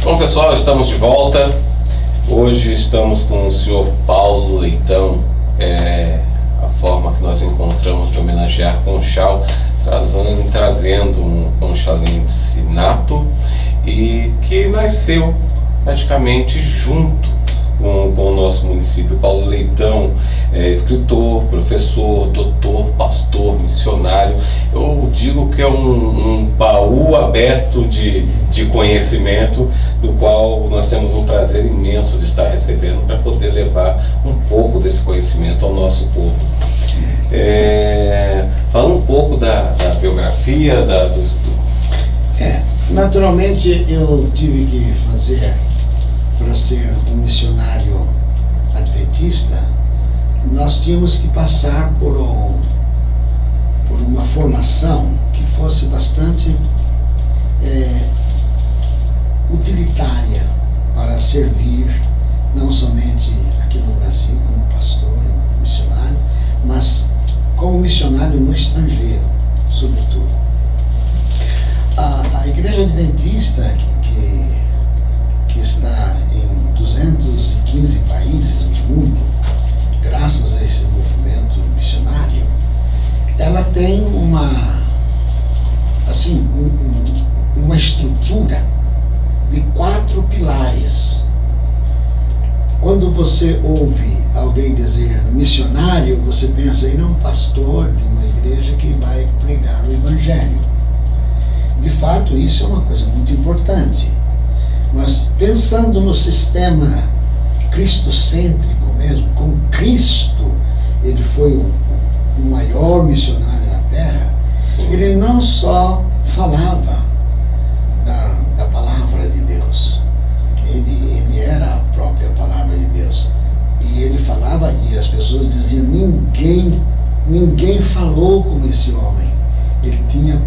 Bom, pessoal, estamos de volta. Hoje estamos com o senhor Paulo Leitão. A forma que nós encontramos de homenagear Conchal, trazendo um conchalense nato e que nasceu praticamente junto com o nosso município. Paulo Leitão é escritor, professor, doutor, pastor, missionário. Eu digo que é um baú aberto de conhecimento, do qual nós temos um prazer imenso de estar recebendo para poder levar um pouco desse conhecimento ao nosso povo. Fala um pouco da biografia, Naturalmente eu tive que fazer, para ser um missionário adventista, nós tínhamos que passar por uma formação que fosse bastante utilitária para servir não somente aqui no Brasil como pastor, missionário, mas como missionário no estrangeiro, sobretudo. A Igreja Adventista, que está em 215 países no mundo, graças a esse movimento missionário, ela tem uma estrutura de 4 pilares. Quando você ouve alguém dizer missionário, você pensa em um pastor de uma igreja que vai pregar o Evangelho. De fato, isso é uma coisa muito importante. Mas pensando no sistema cristocêntrico mesmo, com Cristo, ele foi o maior missionário na Terra. Sim. Ele não só falava da palavra de Deus, ele era a própria palavra de Deus. E ele falava, e as pessoas diziam, ninguém falou como esse homem. Ele tinha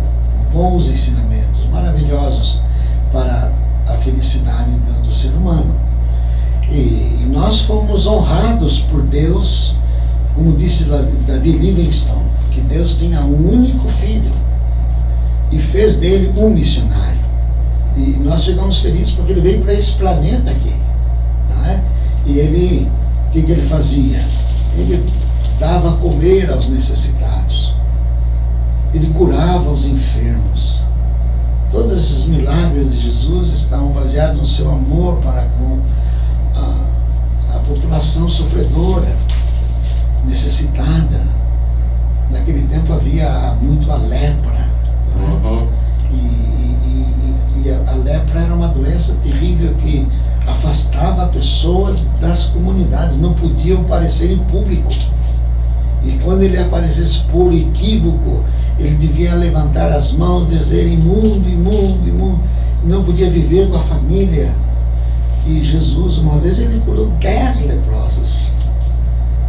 bons ensinamentos, maravilhosos para a felicidade do ser humano. E nós fomos honrados por Deus, como disse David Livingstone, que Deus tinha um único filho e fez dele um missionário. E nós ficamos felizes porque ele veio para esse planeta aqui, não é? E ele, o que ele fazia? Ele dava a comer aos necessitados, ele curava os enfermos. Todos esses milagres de Jesus estavam baseados no seu amor para com a população sofredora, necessitada. Naquele tempo havia muito a lepra, né? Uhum. E a lepra era uma doença terrível que afastava a pessoa das comunidades, não podiam aparecer em público. E quando ele aparecesse por equívoco, ele devia levantar as mãos, dizer imundo, imundo, imundo. Não podia viver com a família. E Jesus, uma vez, ele curou 10 leprosos.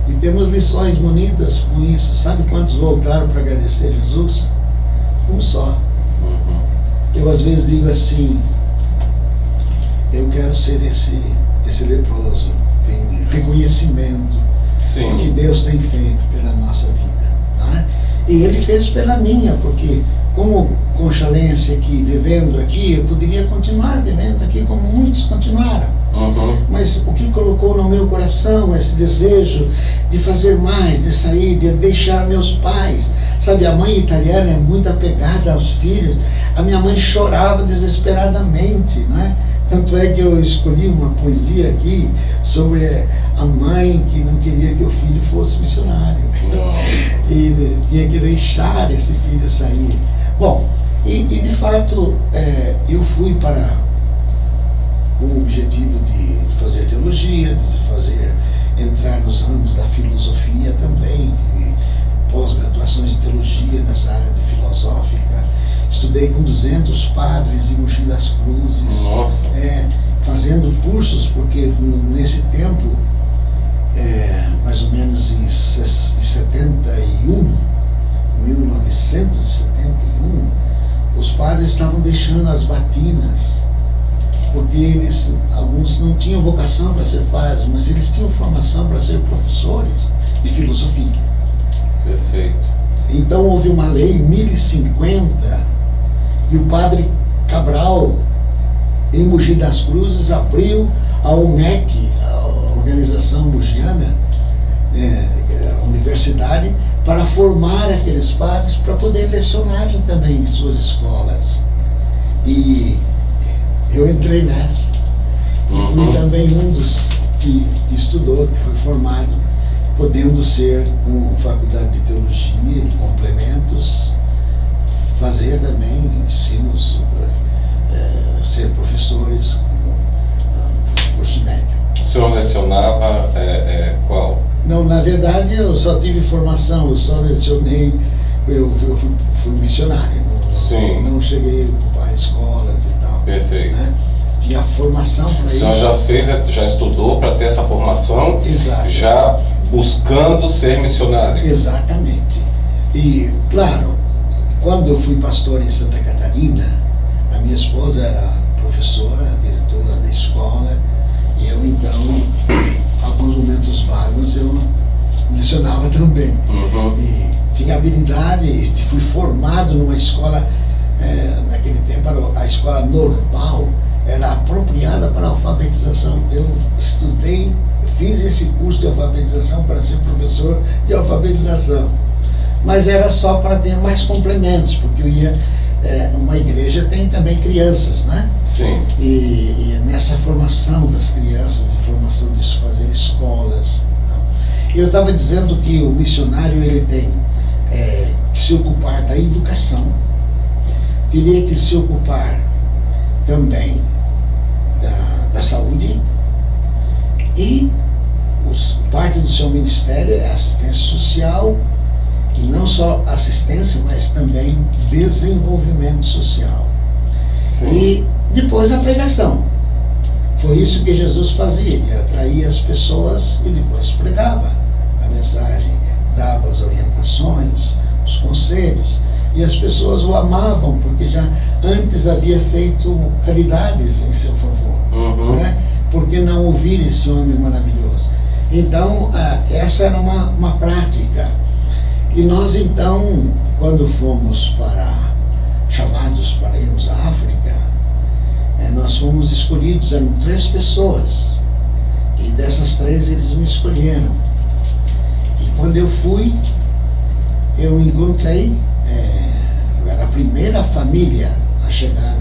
E temos lições bonitas com isso. Sabe quantos voltaram para agradecer Jesus? Um só. Uhum. Eu às vezes digo assim, eu quero ser esse leproso. Tem reconhecimento do que Deus tem feito pela nossa vida, não é? E ele fez pela minha, porque como conchalense aqui, vivendo aqui, eu poderia continuar vivendo aqui como muitos continuaram. Uhum. Mas o que colocou no meu coração esse desejo de fazer mais, de sair, de deixar meus pais. Sabe, a mãe italiana é muito apegada aos filhos. A minha mãe chorava desesperadamente, não é? Tanto é que eu escolhi uma poesia aqui sobre a mãe que não queria que o filho fosse missionário. E tinha que deixar esse filho sair. Bom, e de fato eu fui para com o objetivo de fazer teologia, de entrar nos ramos da filosofia também, de pós-graduações de teologia nessa área de filosófica. Estudei com 200 padres em Mogi das Cruzes. Nossa. Fazendo cursos, porque nesse tempo, mais ou menos em 1971, os padres estavam deixando as batinas, porque alguns não tinham vocação para ser padres, mas eles tinham formação para ser professores de filosofia. Perfeito. Então houve uma lei 1050 e o padre Cabral em Mogi das Cruzes, abriu a UMEC, a Organização Mogiana, a universidade, para formar aqueles padres para poder lecionarem também em suas escolas. E eu entrei nessa. E fui também um dos que estudou, que foi formado, podendo ser com faculdade de teologia e complementos, fazer também ensinos, ser professores com curso médio. O senhor lecionava qual? Não, na verdade eu só tive formação, eu só lecionei, eu fui missionário, não cheguei a ocupar escolas e tal. Perfeito. Né? Tinha formação para isso. O senhor já estudou para ter essa formação? Exato. Já buscando ser missionário? Exatamente. E, claro, quando eu fui pastor em Santa Catarina, a minha esposa era professora, diretora da escola, e eu então, alguns momentos vagos, eu lecionava também. E tinha habilidade, fui formado numa escola, naquele tempo a escola normal era apropriada para a alfabetização. Eu estudei, fiz esse curso de alfabetização para ser professor de alfabetização. Mas era só para ter mais complementos, porque eu ia, uma igreja tem também crianças, né? Sim. E nessa formação das crianças, de formação de fazer escolas. Eu estava dizendo que o missionário ele tem que se ocupar da educação, teria que se ocupar também da saúde, e parte do seu ministério é assistência social, e não só assistência, mas também desenvolvimento social. Sim. E depois a pregação. Foi isso que Jesus fazia, ele atraía as pessoas e depois pregava a mensagem, dava as orientações, os conselhos, e as pessoas o amavam, porque já antes havia feito caridades em seu favor. Né? Por que não ouvir esse homem maravilhoso? Então, essa era uma prática. E nós então, quando fomos chamados para irmos à África, nós fomos escolhidos, eram 3 pessoas, e dessas 3 eles me escolheram. E quando eu fui, eu encontrei, eu era a primeira família a chegar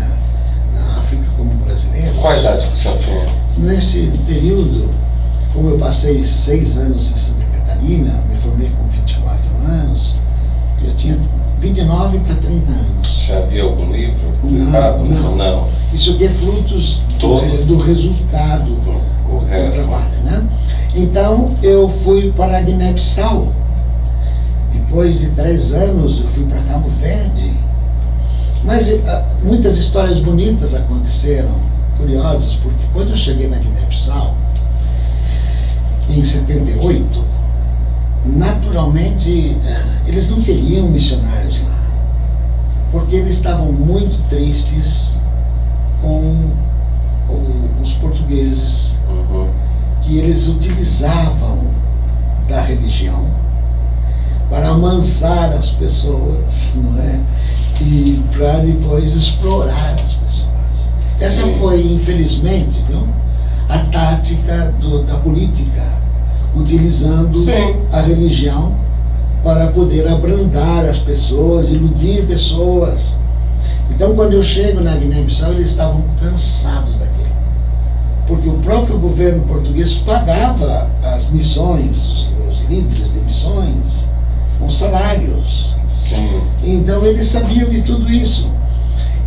na África como brasileiro. Qual a idade que o senhor tinha? Nesse período, como eu passei 6 anos em Santa Catarina, me formei com 24 anos, eu tinha 29 para 30 anos. Já havia algum livro publicado? Não. Isso aqui é frutos do resultado do trabalho, né? Então, eu fui para a Guiné-Bissau. Depois de 3 anos, eu fui para Cabo Verde. Mas muitas histórias bonitas aconteceram, curiosas, porque quando eu cheguei na Guiné-Bissau, em 78, naturalmente, eles não queriam missionários lá, porque eles estavam muito tristes com os portugueses, que eles utilizavam da religião para amansar as pessoas, não é? E para depois explorar as pessoas. Essa foi, infelizmente, viu, a tática da política, utilizando a religião para poder abrandar as pessoas, iludir pessoas. Então, quando eu chego na Guiné-Bissau, eles estavam cansados daquilo, porque o próprio governo português pagava as missões, os líderes de missões, com salários. Sim. Então, eles sabiam de tudo isso,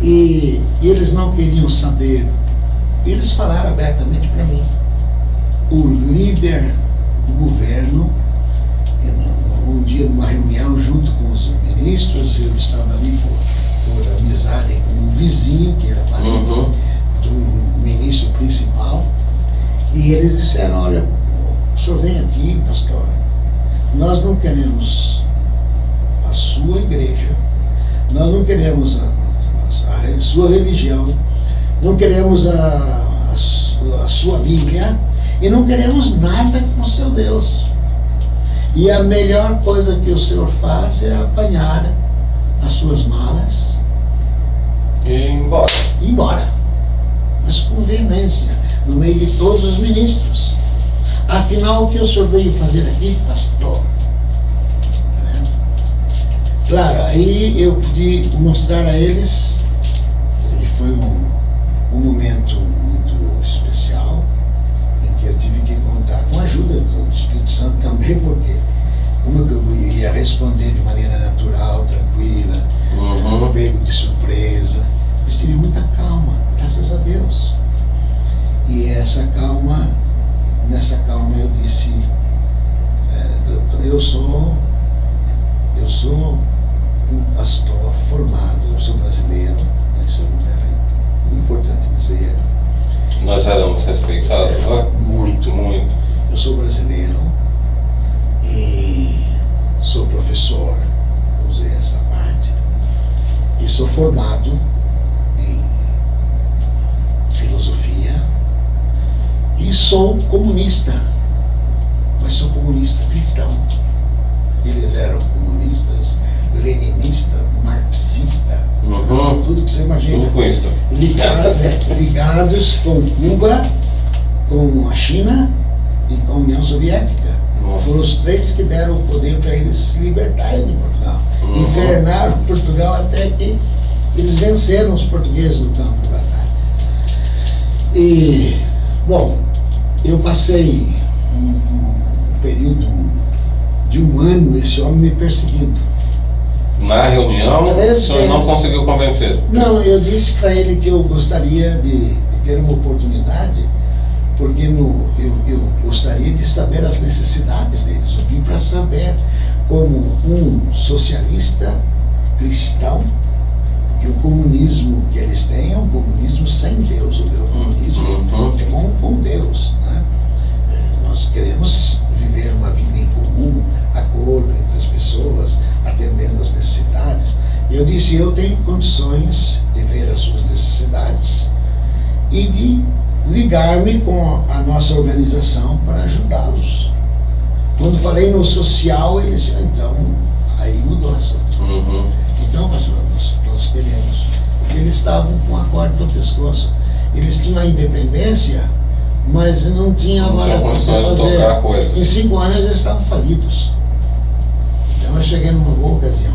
e eles não queriam saber. Eles falaram abertamente para mim. O líder do governo, um dia numa reunião junto com os ministros, eu estava ali por amizade com um vizinho que era parente do ministro principal, e eles disseram: olha, o senhor vem aqui, pastor, nós não queremos a sua igreja, nós não queremos a sua religião, não queremos a sua Bíblia, e não queremos nada com o seu Deus. E a melhor coisa que o senhor faz é apanhar as suas malas e ir embora. mas com veemência, no meio de todos os ministros. Afinal, o que o senhor veio fazer aqui, pastor? Claro, aí eu pude mostrar a eles, e foi um momento muito especial, em que eu tive que contar com a ajuda do Espírito Santo também, porque como que eu ia responder de maneira natural, tranquila, pego de surpresa, mas tive muita calma, graças a Deus. E nessa calma eu disse, eu sou um pastor formado, eu sou brasileiro, isso era importante dizer. Nós éramos respeitados, não é? Muito. Muito. Eu sou brasileiro e sou professor, usei essa parte, e sou formado em filosofia e sou comunista, mas sou comunista cristão. Eles eram comunistas, leninista, marxista, tudo que você imagina. Tudo com isso. Ligados com Cuba, com a China e com a União Soviética. Nossa. Foram os três que deram o poder para eles se libertarem de Portugal. Infernaram Portugal até que eles venceram os portugueses no campo de batalha. E, bom, eu passei um período de um ano esse homem me perseguindo. Na reunião, o senhor não conseguiu convencer? Não, eu disse para ele que eu gostaria de ter uma oportunidade, porque eu gostaria de saber as necessidades deles. Eu vim para saber, como um socialista cristão, que o comunismo que eles têm é um comunismo sem Deus. O meu comunismo é com Deus, né? Nós queremos viver uma vida em comum, acordo entre as pessoas, atendendo às necessidades. Eu disse, eu tenho condições de ver as suas necessidades e de ligar-me com a nossa organização para ajudá-los. Quando falei no social, eles, então, aí mudou o assunto. Então, pastor, nós queremos, porque eles estavam com a corda no pescoço. Eles tinham a independência, mas não tinha agora condições de tocar a coisa. Em 5 anos eles estavam falidos. Então eu cheguei numa boa ocasião.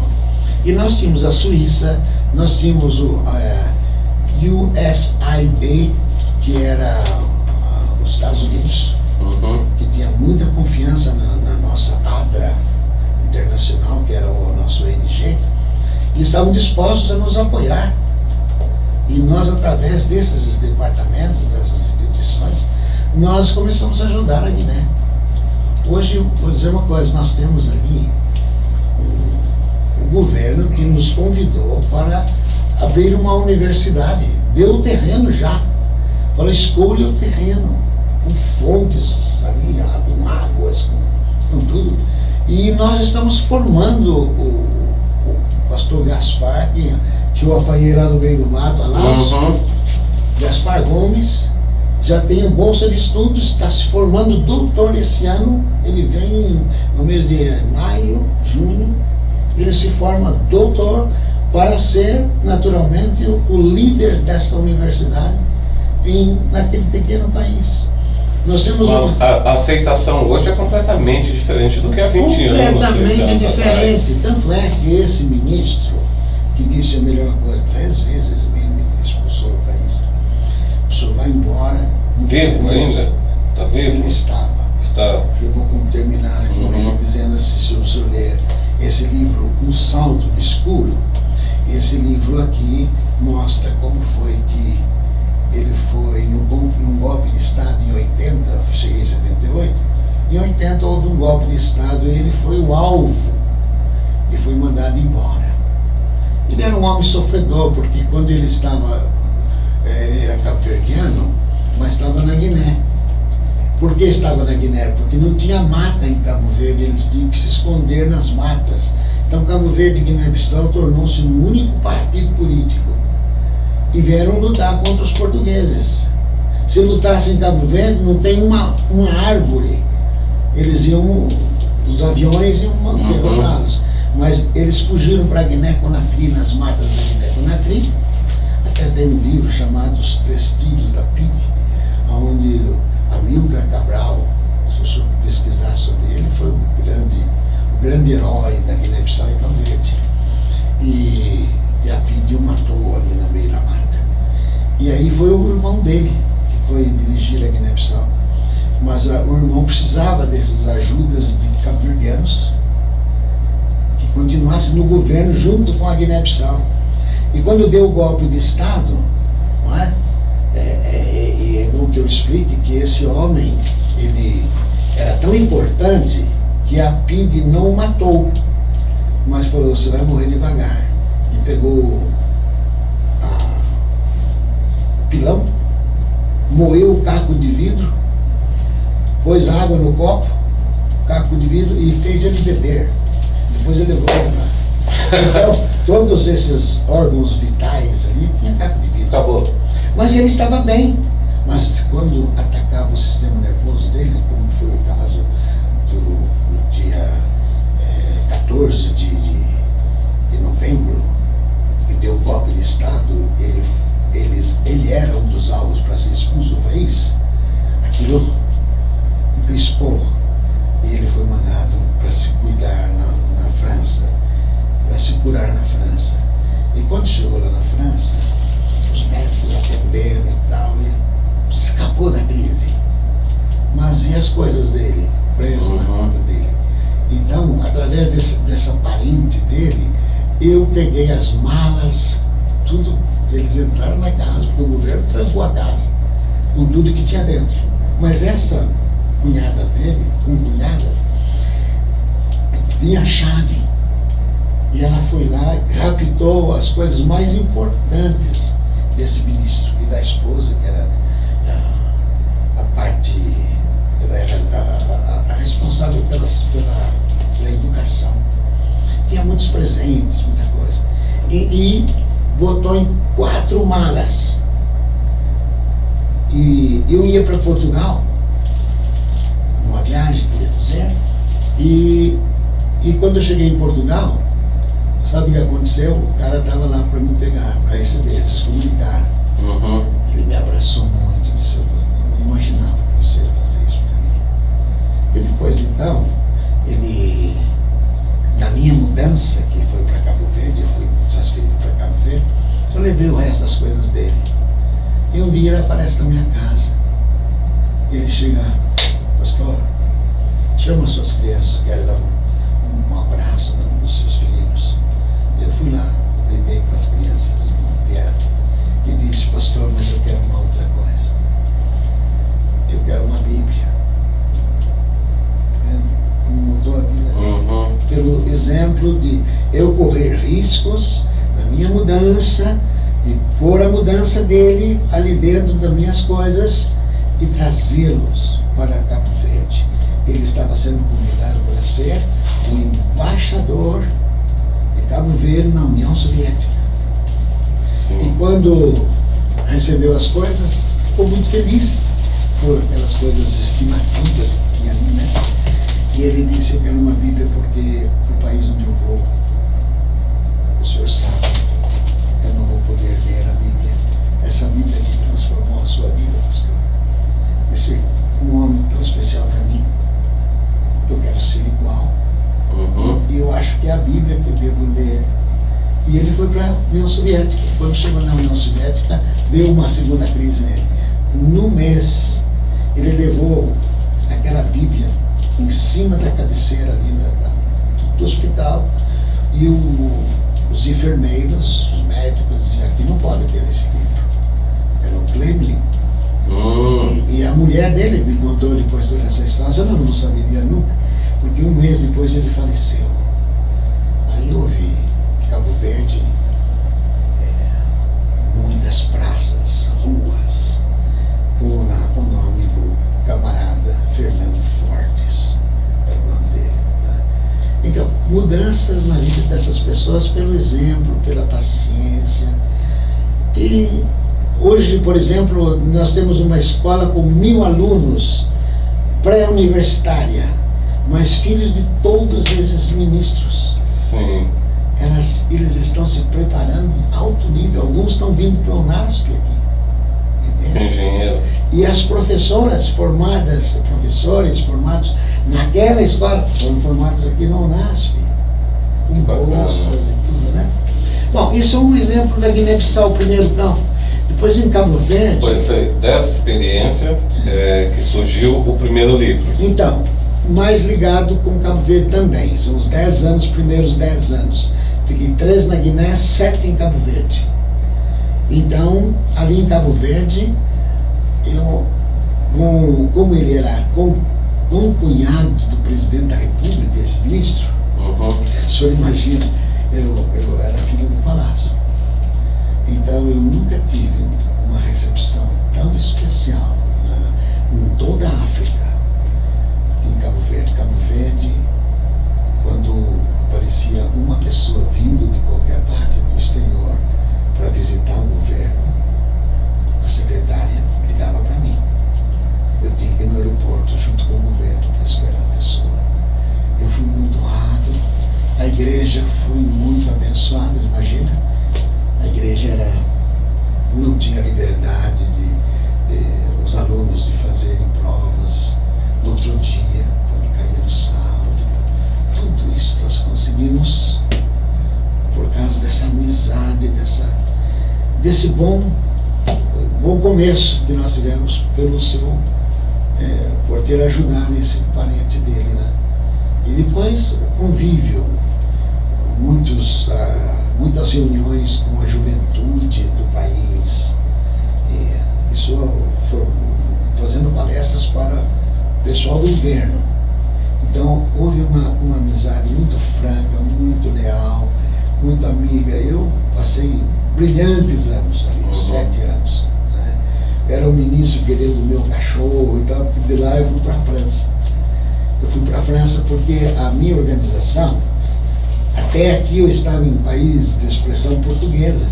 E nós tínhamos a Suíça, nós tínhamos o USAID, que era os Estados Unidos, que tinha muita confiança na nossa ADRA internacional, que era o nosso ONG, e estavam dispostos a nos apoiar. E nós, através desses departamentos, dessas instituições, nós começamos a ajudar a Guiné. Hoje, vou dizer uma coisa, nós temos ali um governo que nos convidou para abrir uma universidade. Deu o terreno já. Falou, escolha o terreno, com fontes ali, com águas, com tudo. E nós estamos formando o pastor Gaspar, que eu apanhei lá no meio do mato, Gaspar Gomes, já tem a bolsa de estudos, está se formando doutor esse ano. Ele vem no mês de maio, junho, ele se forma doutor para ser, naturalmente, o líder dessa universidade naquele pequeno país. Nós temos a aceitação hoje é completamente diferente do que há 20 anos. Completamente diferente. Tanto é que esse ministro, que disse a melhor coisa, 3 vezes me expulsou do país. O senhor vai embora. Vivo ainda? Está vivo? Ele estava. Está. Eu vou terminar com ele dizendo assim, se o senhor ler esse livro, Um Salto no Escuro, esse livro aqui mostra como foi que ele foi num golpe de Estado em 80, eu cheguei em 78, em 80 houve um golpe de Estado e ele foi o alvo e foi mandado embora. Ele era um homem sofredor, porque quando ele estava, ele era cabo-verdiano, mas estava na Guiné. Por que estava na Guiné? Porque não tinha mata em Cabo Verde, eles tinham que se esconder nas matas. Então Cabo Verde e Guiné-Bissau tornou-se um único partido político. E vieram lutar contra os portugueses. Se lutassem em Cabo Verde, não tem uma árvore. Eles iam, os aviões iam derrotá-los. Mas eles fugiram para Guiné-Conakry, nas matas da Guiné-Conakry. tem um livro chamado Os Três Tiros da PIDE, onde Amílcar Cabral, se você pesquisar sobre ele, foi o grande herói da Guiné-Bissau e Cabo Verde. E a PIDE o matou ali no meio da mata. E aí foi o irmão dele que foi dirigir a Guiné-Bissau. Mas o irmão precisava dessas ajudas de cabo-verdianos que continuassem no governo junto com a Guiné-Bissau. E quando deu o golpe de Estado, não é? É bom que eu explique que esse homem, ele era tão importante que a PIDE não o matou, mas falou, você vai morrer devagar. E pegou pilão, moeu o caco de vidro, pôs água no copo, caco de vidro, e fez ele beber. Depois ele levou lá. Então, todos esses órgãos vitais ali tinha caco de vidro. Acabou. Mas ele estava bem. Mas quando atacava o sistema nervoso dele, como foi o caso do dia 14 de novembro, que deu o golpe de Estado, ele era um dos alvos para ser expulso do país, aquilo encrespou e ele foi mandado para se cuidar na França, para se curar na França. E quando chegou lá na França, os médicos atenderam e tal, ele escapou da crise. Mas e as coisas dele, preso na conta dele? Então, através dessa parente dele, eu peguei as malas, tudo. Eles entraram na casa, porque o governo trancou a casa, com tudo que tinha dentro. Mas essa cunhada dele, tinha a chave. E ela foi lá e raptou as coisas mais importantes desse ministro e da esposa, que era a parte, ela era a responsável pela educação. Tinha muitos presentes, muita coisa. E botou em 4 malas. E eu ia para Portugal, numa viagem que ia fazer, e quando eu cheguei em Portugal, sabe o que aconteceu? O cara estava lá para me pegar, para receber, eles comunicaram. Ele me abraçou muito, disse, eu não imaginava que você ia fazer isso para mim. E depois, então, na minha mudança, que foi para Cabo Verde, eu fui transferido para Cabo Verde, eu levei o resto das coisas dele. E um dia ele aparece na minha casa. E ele chega, pastor, chama as suas crianças, quero dar um abraço nos seus filhinhos. Eu fui lá, briguei com as crianças, vieram, e disse, pastor, mas eu quero uma outra coisa. Eu quero uma Bíblia. Como mudou a vida dele. Pelo exemplo de eu correr riscos na minha mudança, e pôr a mudança dele ali dentro das minhas coisas e trazê-los para Cabo Verde. Ele estava sendo convidado para ser o embaixador de Cabo Verde na União Soviética. Sim. E quando recebeu as coisas, ficou muito feliz por aquelas coisas estimativas que tinha ali, né? E ele disse, eu quero uma Bíblia porque o país onde eu vou, o senhor sabe, eu não vou poder ler a Bíblia. Essa Bíblia que transformou a sua vida, pastor. Esse um homem tão especial para mim, eu quero ser igual. E eu acho que é a Bíblia que eu devo ler. E ele foi para a União Soviética. Quando chegou na União Soviética, deu uma segunda crise nele. No mês, ele levou aquela Bíblia em cima da cabeceira ali do hospital, e os enfermeiros, os médicos diziam, aqui não pode ter esse livro. Era o Kremlin. E a mulher dele me contou depois toda essa história, eu não saberia nunca, porque um mês depois ele faleceu. Aí eu vi Cabo Verde, muitas praças, ruas, com o nome do camarada Fernando Fortes, era o nome dele. Né? Então, mudanças na vida dessas pessoas pelo exemplo, pela paciência. E hoje, por exemplo, nós temos uma escola com 1000 alunos, pré-universitária, mas filhos de todos esses ministros. Sim. eles estão se preparando em alto nível. Alguns estão vindo para o UNASP aqui. Entende? Engenheiro. E as professores formados naquela escola foram formados aqui no UNASP, com bolsas e tudo, né? Bom, isso é um exemplo da Guiné-Bissau, o primeiro não. Depois em Cabo Verde... Foi dessa experiência que surgiu o primeiro livro. Então, mais ligado com Cabo Verde também. São os 10 anos, primeiros 10 anos. Fiquei 3 na Guiné, 7 em Cabo Verde. Então, ali em Cabo Verde, eu, como ele era concunhado do presidente da República, esse ministro, o senhor imagina, eu era filho do palácio. Então eu nunca tive uma recepção tão especial, né, em toda a África, em Cabo Verde. Cabo Verde, quando aparecia uma pessoa vindo de qualquer parte do exterior para visitar o governo, a secretária ligava para mim. Eu tinha que ir no aeroporto junto com o governo para esperar a pessoa. Eu fui muito honrado. A igreja foi muito abençoada, imagina. A igreja não tinha liberdade de os alunos de fazerem provas no outro dia, quando caía no sábado. Tudo isso nós conseguimos por causa dessa amizade, desse bom começo que nós tivemos por ter ajudado esse parente dele, né? E depois o convívio, muitas reuniões com a juventude do país, isso fazendo palestras para o pessoal do governo. Então houve uma amizade muito franca, muito leal, muito amiga. Eu passei brilhantes anos ali, 7 anos. Né? Era um ministro querendo o meu cachorro e tal, de lá eu fui para a França. Eu fui para a França porque a minha organização, até aqui eu estava em países de expressão portuguesa,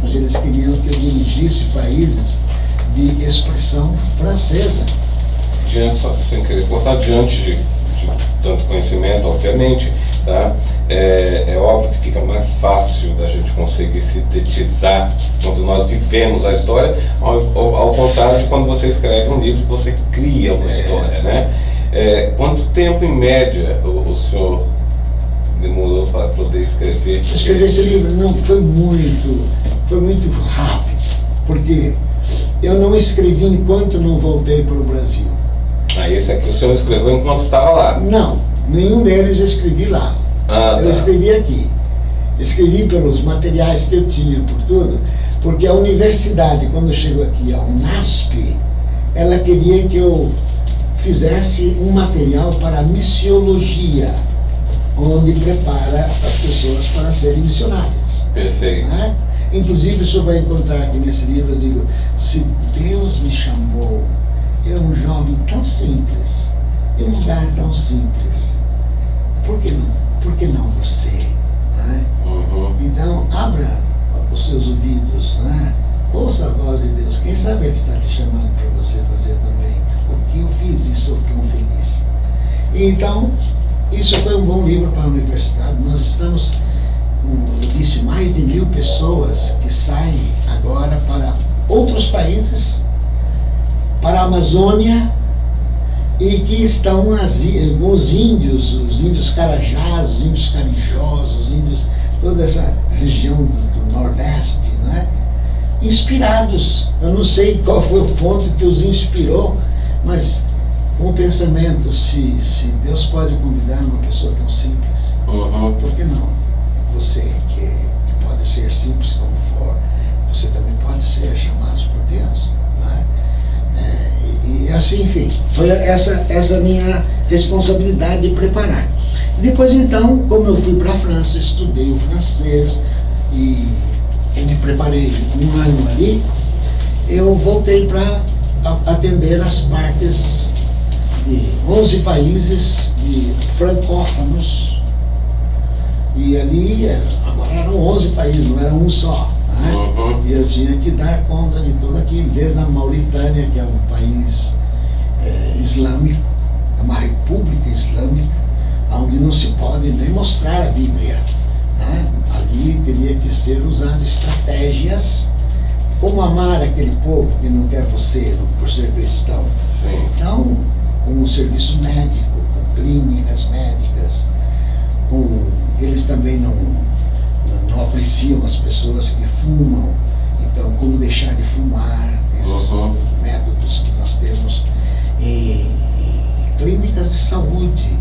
mas eles queriam que eu dirigisse países de expressão francesa. Só sem querer cortar, diante de tanto conhecimento, obviamente, tá? É óbvio que fica mais fácil da gente conseguir sintetizar quando nós vivemos a história, ao contrário de quando você escreve um livro, você cria uma história, né? Quanto tempo, em média, o senhor demorou para poder escrever? Escrever esse livro não foi muito rápido, porque eu não escrevi enquanto não voltei para o Brasil. Esse aqui o senhor escreveu enquanto estava lá? Não, nenhum deles eu escrevi lá. Eu escrevi aqui. Escrevi pelos materiais que eu tinha, por tudo, porque a universidade, quando eu chego aqui, a UNASP, ela queria que eu fizesse um material para missiologia, onde prepara as pessoas para serem missionárias. Perfeito. Né? Inclusive, o senhor vai encontrar aqui nesse livro, eu digo, se Deus me chamou, eu um jovem tão simples, em um lugar tão simples, por que não você? Né? Então, abra os seus ouvidos, né? Ouça a voz de Deus, quem sabe Ele está te chamando para você fazer também o que eu fiz e sou tão feliz. E então, isso foi um bom livro para a universidade. Nós estamos, como eu disse, mais de 1000 pessoas que saem agora para outros países, para a Amazônia, e que estão com os índios carajás, os índios carijós, os índios, toda essa região do Nordeste, né? Inspirados. Eu não sei qual foi o ponto que os inspirou, mas com o pensamento, se Deus pode convidar uma pessoa tão simples, por que não? Você que pode ser simples como for, você também pode ser chamado por Deus, né? E assim, enfim, foi essa minha responsabilidade de preparar. Depois, então, como eu fui para a França, estudei o francês e me preparei um ano ali, eu voltei para atender as partes de 11 países de francófonos. E ali, agora eram 11 países, não era um só. Né? E eu tinha que dar conta de tudo aquilo, desde a Mauritânia, que é um país islâmico, é uma república islâmica, onde não se pode nem mostrar a Bíblia. Né? ser usado estratégias, como amar aquele povo que não quer você por ser cristão. Sim. Então, com o serviço médico, com clínicas médicas, eles também não apreciam as pessoas que fumam, então como deixar de fumar, esses métodos que nós temos, e clínicas de saúde,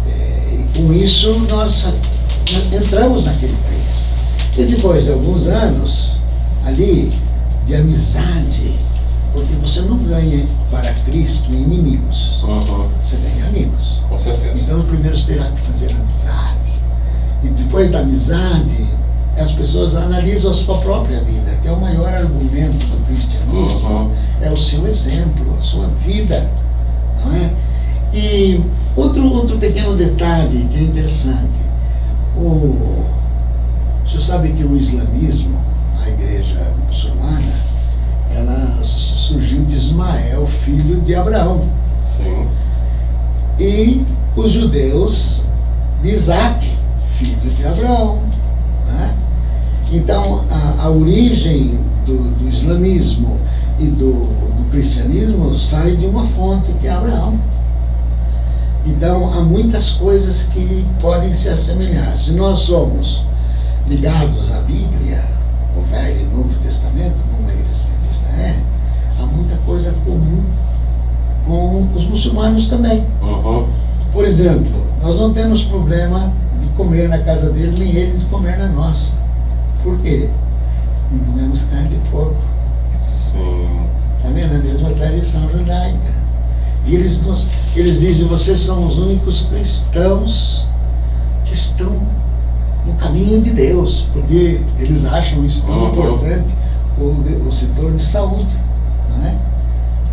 e com isso nós entramos naquele país. E depois de alguns anos ali de amizade, porque você não ganha para Cristo inimigos, você ganha amigos. Com certeza. Então, primeiro você terá que fazer amizades. E depois da amizade, as pessoas analisam a sua própria vida, que é o maior argumento do cristianismo, é o seu exemplo, a sua vida, não é? E outro pequeno detalhe que é interessante, o senhor sabe que o islamismo, a igreja muçulmana, ela surgiu de Ismael, filho de Abraão. Sim. E os judeus de Isaac, filho de Abraão. Né? Então, a origem do islamismo e do cristianismo sai de uma fonte que é Abraão. Então, há muitas coisas que podem se assemelhar. Se nós somos ligados à Bíblia, o Velho e Novo Testamento, como a igreja adventista é, há muita coisa comum com os muçulmanos também. Por exemplo, nós não temos problema de comer na casa deles, nem eles de comer na nossa. Por quê? Não comemos carne de porco. Sim. Está vendo? A mesma tradição judaica. E eles dizem, vocês são os únicos cristãos que estão no caminho de Deus, porque eles acham isso tão importante, o setor de saúde, não é?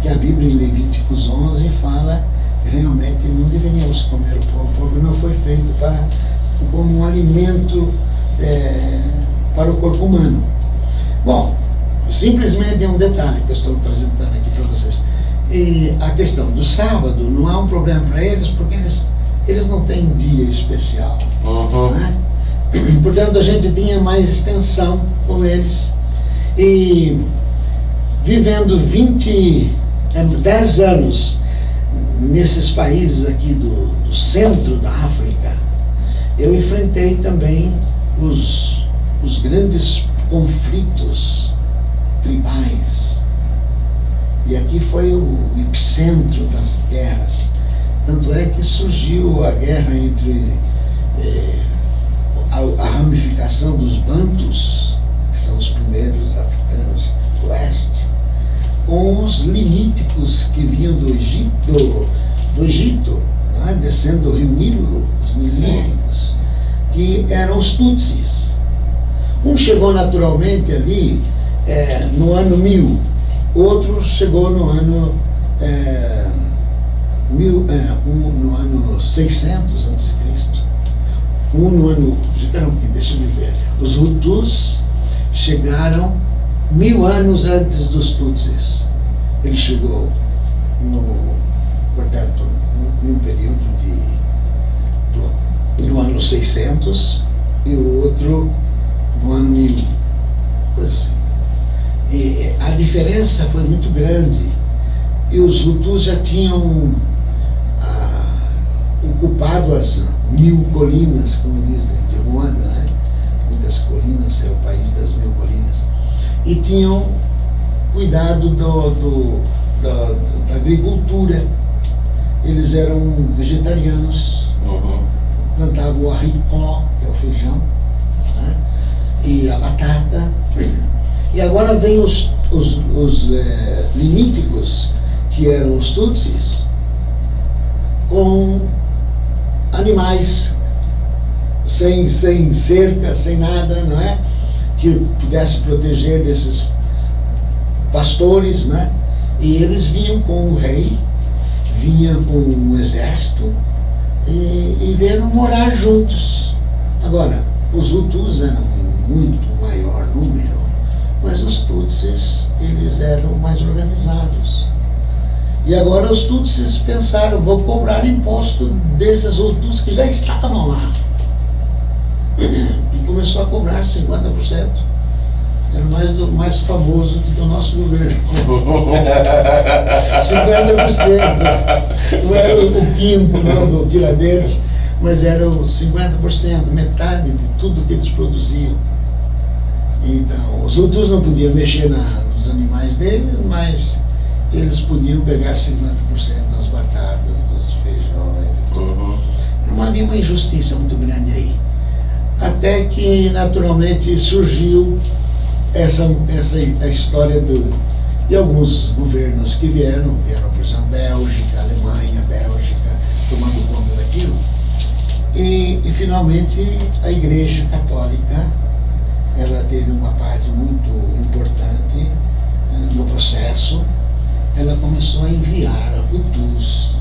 Que a Bíblia em Levíticos 11 fala que realmente não deveríamos comer o porco, porque não foi feito como um alimento para o corpo humano. Bom, simplesmente é um detalhe que eu estou apresentando aqui para vocês. E a questão do sábado não há um problema para eles, porque eles não têm dia especial. Né? Portanto, a gente tinha mais extensão com eles. E vivendo 10 anos nesses países aqui do centro da África, eu enfrentei também os grandes conflitos tribais. E aqui foi o epicentro das guerras. Tanto é que surgiu a guerra entre a ramificação dos bantus, que são os primeiros africanos do oeste, com os limíticos que vinham do Egito, né, descendo o rio Nilo, os limíticos, que eram os tutsis. Um chegou naturalmente ali no ano 1000, outro chegou no ano no ano 600 a.C. No ano, deixa eu ver, os Hutus chegaram 1000 anos antes dos Tutsis. Ele chegou portanto, num período do ano 600 e o outro no ano 1000, coisa assim. E a diferença foi muito grande, e os Hutus já tinham ocupado as 1000 colinas, como dizem, de Ruanda, né? Muitas colinas, é o país das 1000 colinas, e tinham cuidado da agricultura. Eles eram vegetarianos, plantavam o haricó, que é o feijão, né? E a batata. E agora vem os limíticos, que eram os tutsis, com animais, sem cerca, sem nada, não é? Que pudesse proteger desses pastores, né? E eles vinham com o rei, vinham com um exército e vieram morar juntos. Agora, os Hutus eram em muito maior número, mas os Tutsis, eles eram mais organizados. E agora os Tutsis pensaram, vou cobrar imposto desses Hutus que já estavam lá. E começou a cobrar 50%. Era mais famoso do que o nosso governo. 50%. Não era o quinto não, do Tiradentes, mas era os 50%, metade de tudo que eles produziam. Então, os Hutus não podiam mexer nos animais deles, mas eles podiam pegar 50% das batatas, dos feijões. Não havia uma injustiça muito grande aí. Até que, naturalmente, surgiu a história de alguns governos que vieram, por exemplo, Bélgica, Alemanha, tomando conta daquilo. E finalmente, a Igreja Católica, ela teve uma parte muito importante no processo. Ela começou a enviar Hutus,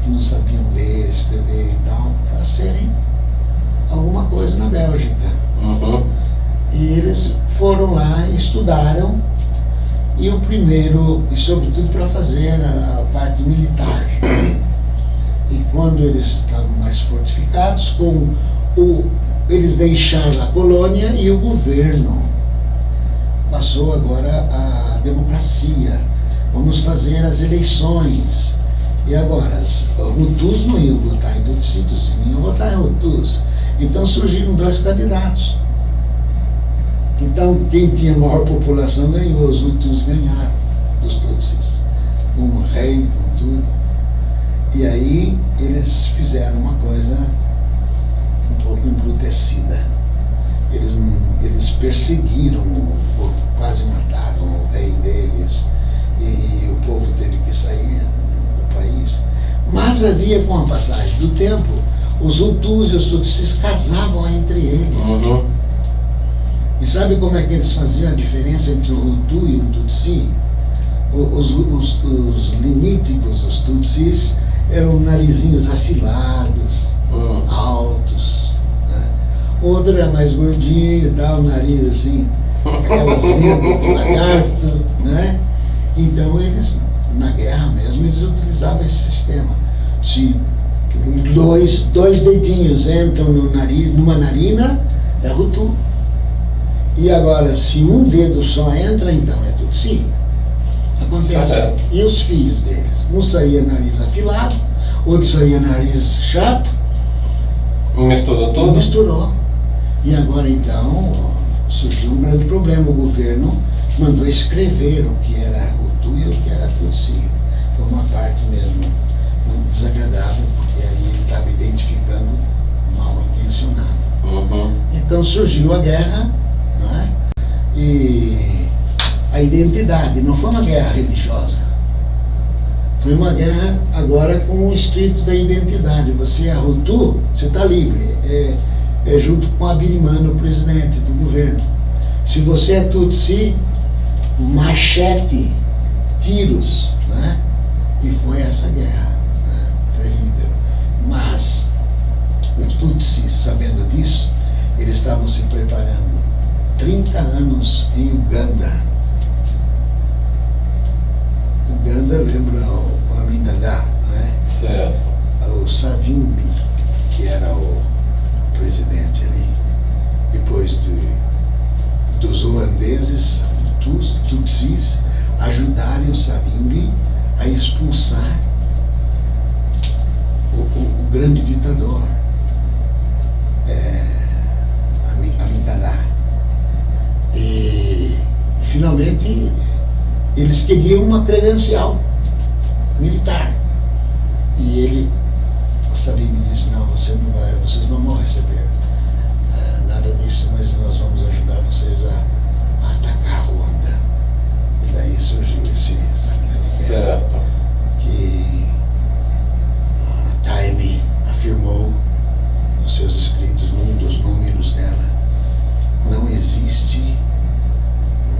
que não sabiam ler, escrever e tal, para serem alguma coisa na Bélgica. E eles foram lá, estudaram, e o primeiro, e sobretudo para fazer a parte militar. E quando eles estavam mais fortificados, eles deixaram a colônia e o governo passou agora a democracia. Vamos fazer as eleições. E agora, os Hutus não iam votar em Tutsi, não iam votar em Hutus. Então surgiram 2 candidatos. Então, quem tinha maior população ganhou, os Hutus ganharam dos Tutsis, com o rei, com tudo. E aí eles fizeram uma coisa um pouco embrutecida. Eles perseguiram o povo, quase mataram o rei deles, e o povo teve que sair do país. Mas havia, com a passagem do tempo, os Hutus e os Tutsis casavam entre eles. E sabe como é que eles faziam a diferença entre o Hutu e o Tutsi? Os limíticos, os Tutsis, eram narizinhos afilados, altos. Né? Outro era mais gordinho e tal, nariz assim, aquelas ventas de lagarto. Né? Então eles, na guerra mesmo, eles utilizavam esse sistema. Se dois dedinhos entram no nariz, numa narina, é Hutu. E agora, se um dedo só entra, então é Tutsi. Acontece. E os filhos deles? Um saía nariz afilado, outro saía nariz chato. Misturou tudo? Misturou. E agora, então, surgiu um grande problema. O governo mandou escrever o que era Hutu e o que era Tutsi. Foi uma parte mesmo muito desagradável, porque aí ele estava identificando mal intencionado. Então surgiu a guerra. E a identidade não foi uma guerra religiosa, foi uma guerra agora com o espírito da identidade. Você é Hutu, você está livre, é junto com Abirimana, o presidente do governo. Se você é Tutsi, machete, tiros, né? E foi essa guerra, né? Terrível. Mas os Tutsi, sabendo disso, eles estavam se preparando 30 anos em Uganda. Uganda lembra o Amindadá, não é? Certo. O Savimbi, que era o presidente ali. Depois dos holandeses, dos Tutsis, ajudarem o Savimbi a expulsar o grande ditador, Amindadá. E finalmente eles queriam uma credencial militar. E ele, o Savimbi disse, não, vocês não vão receber nada disso, mas nós vamos ajudar vocês a atacar Ruanda. E daí surgiu essa grande guerra. Certo. Que Taime afirmou nos seus escritos, num dos números dela, não existe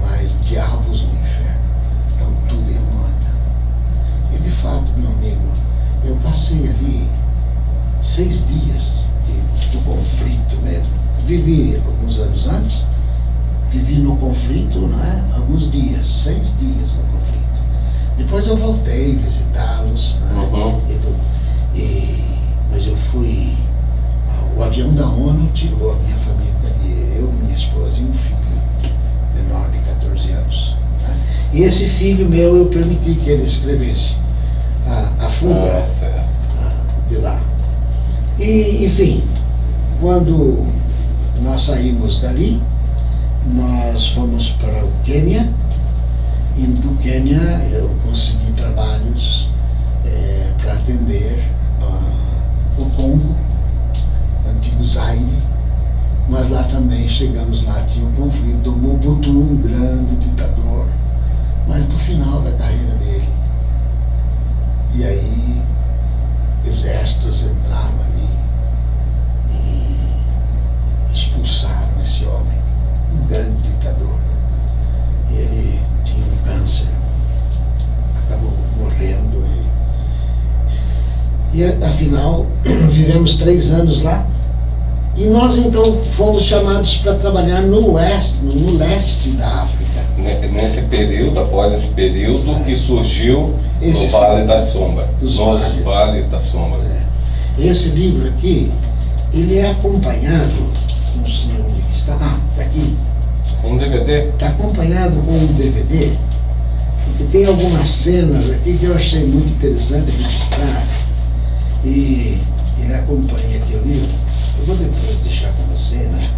mais diabos no inferno, então tudo em Ruanda. E de fato, meu amigo, eu passei ali 6 dias do conflito mesmo. Vivi alguns anos antes, vivi no conflito, né? Alguns dias, 6 dias no conflito. Depois eu voltei visitá-los, né? Mas eu fui, o avião da ONU tirou a minha família ali eu, minha esposa e um filho menor de 14 anos. Tá? E esse filho meu, eu permiti que ele escrevesse a fuga de lá. E, enfim, quando nós saímos dali, nós fomos para o Quênia, e do Quênia eu consegui trabalhos para atender o Congo, o antigo Zaire, mas lá também chegamos lá, tinha o conflito, o Mobutu, um grande ditador, mas no final da carreira dele. E aí exércitos entraram ali e expulsaram esse homem, um grande ditador. E ele tinha um câncer, acabou morrendo e afinal vivemos 3 anos lá. E nós então fomos chamados para trabalhar no leste da África. Nesse período, após esse período, que surgiu no Vale da Sombra. Nos Vales da Sombra. Esse livro aqui, ele é acompanhado, não sei onde está, está aqui. Com um DVD? Está acompanhado com um DVD, porque tem algumas cenas aqui que eu achei muito interessante registrar. E ele acompanha aqui o livro. Eu vou depois deixar com você, né?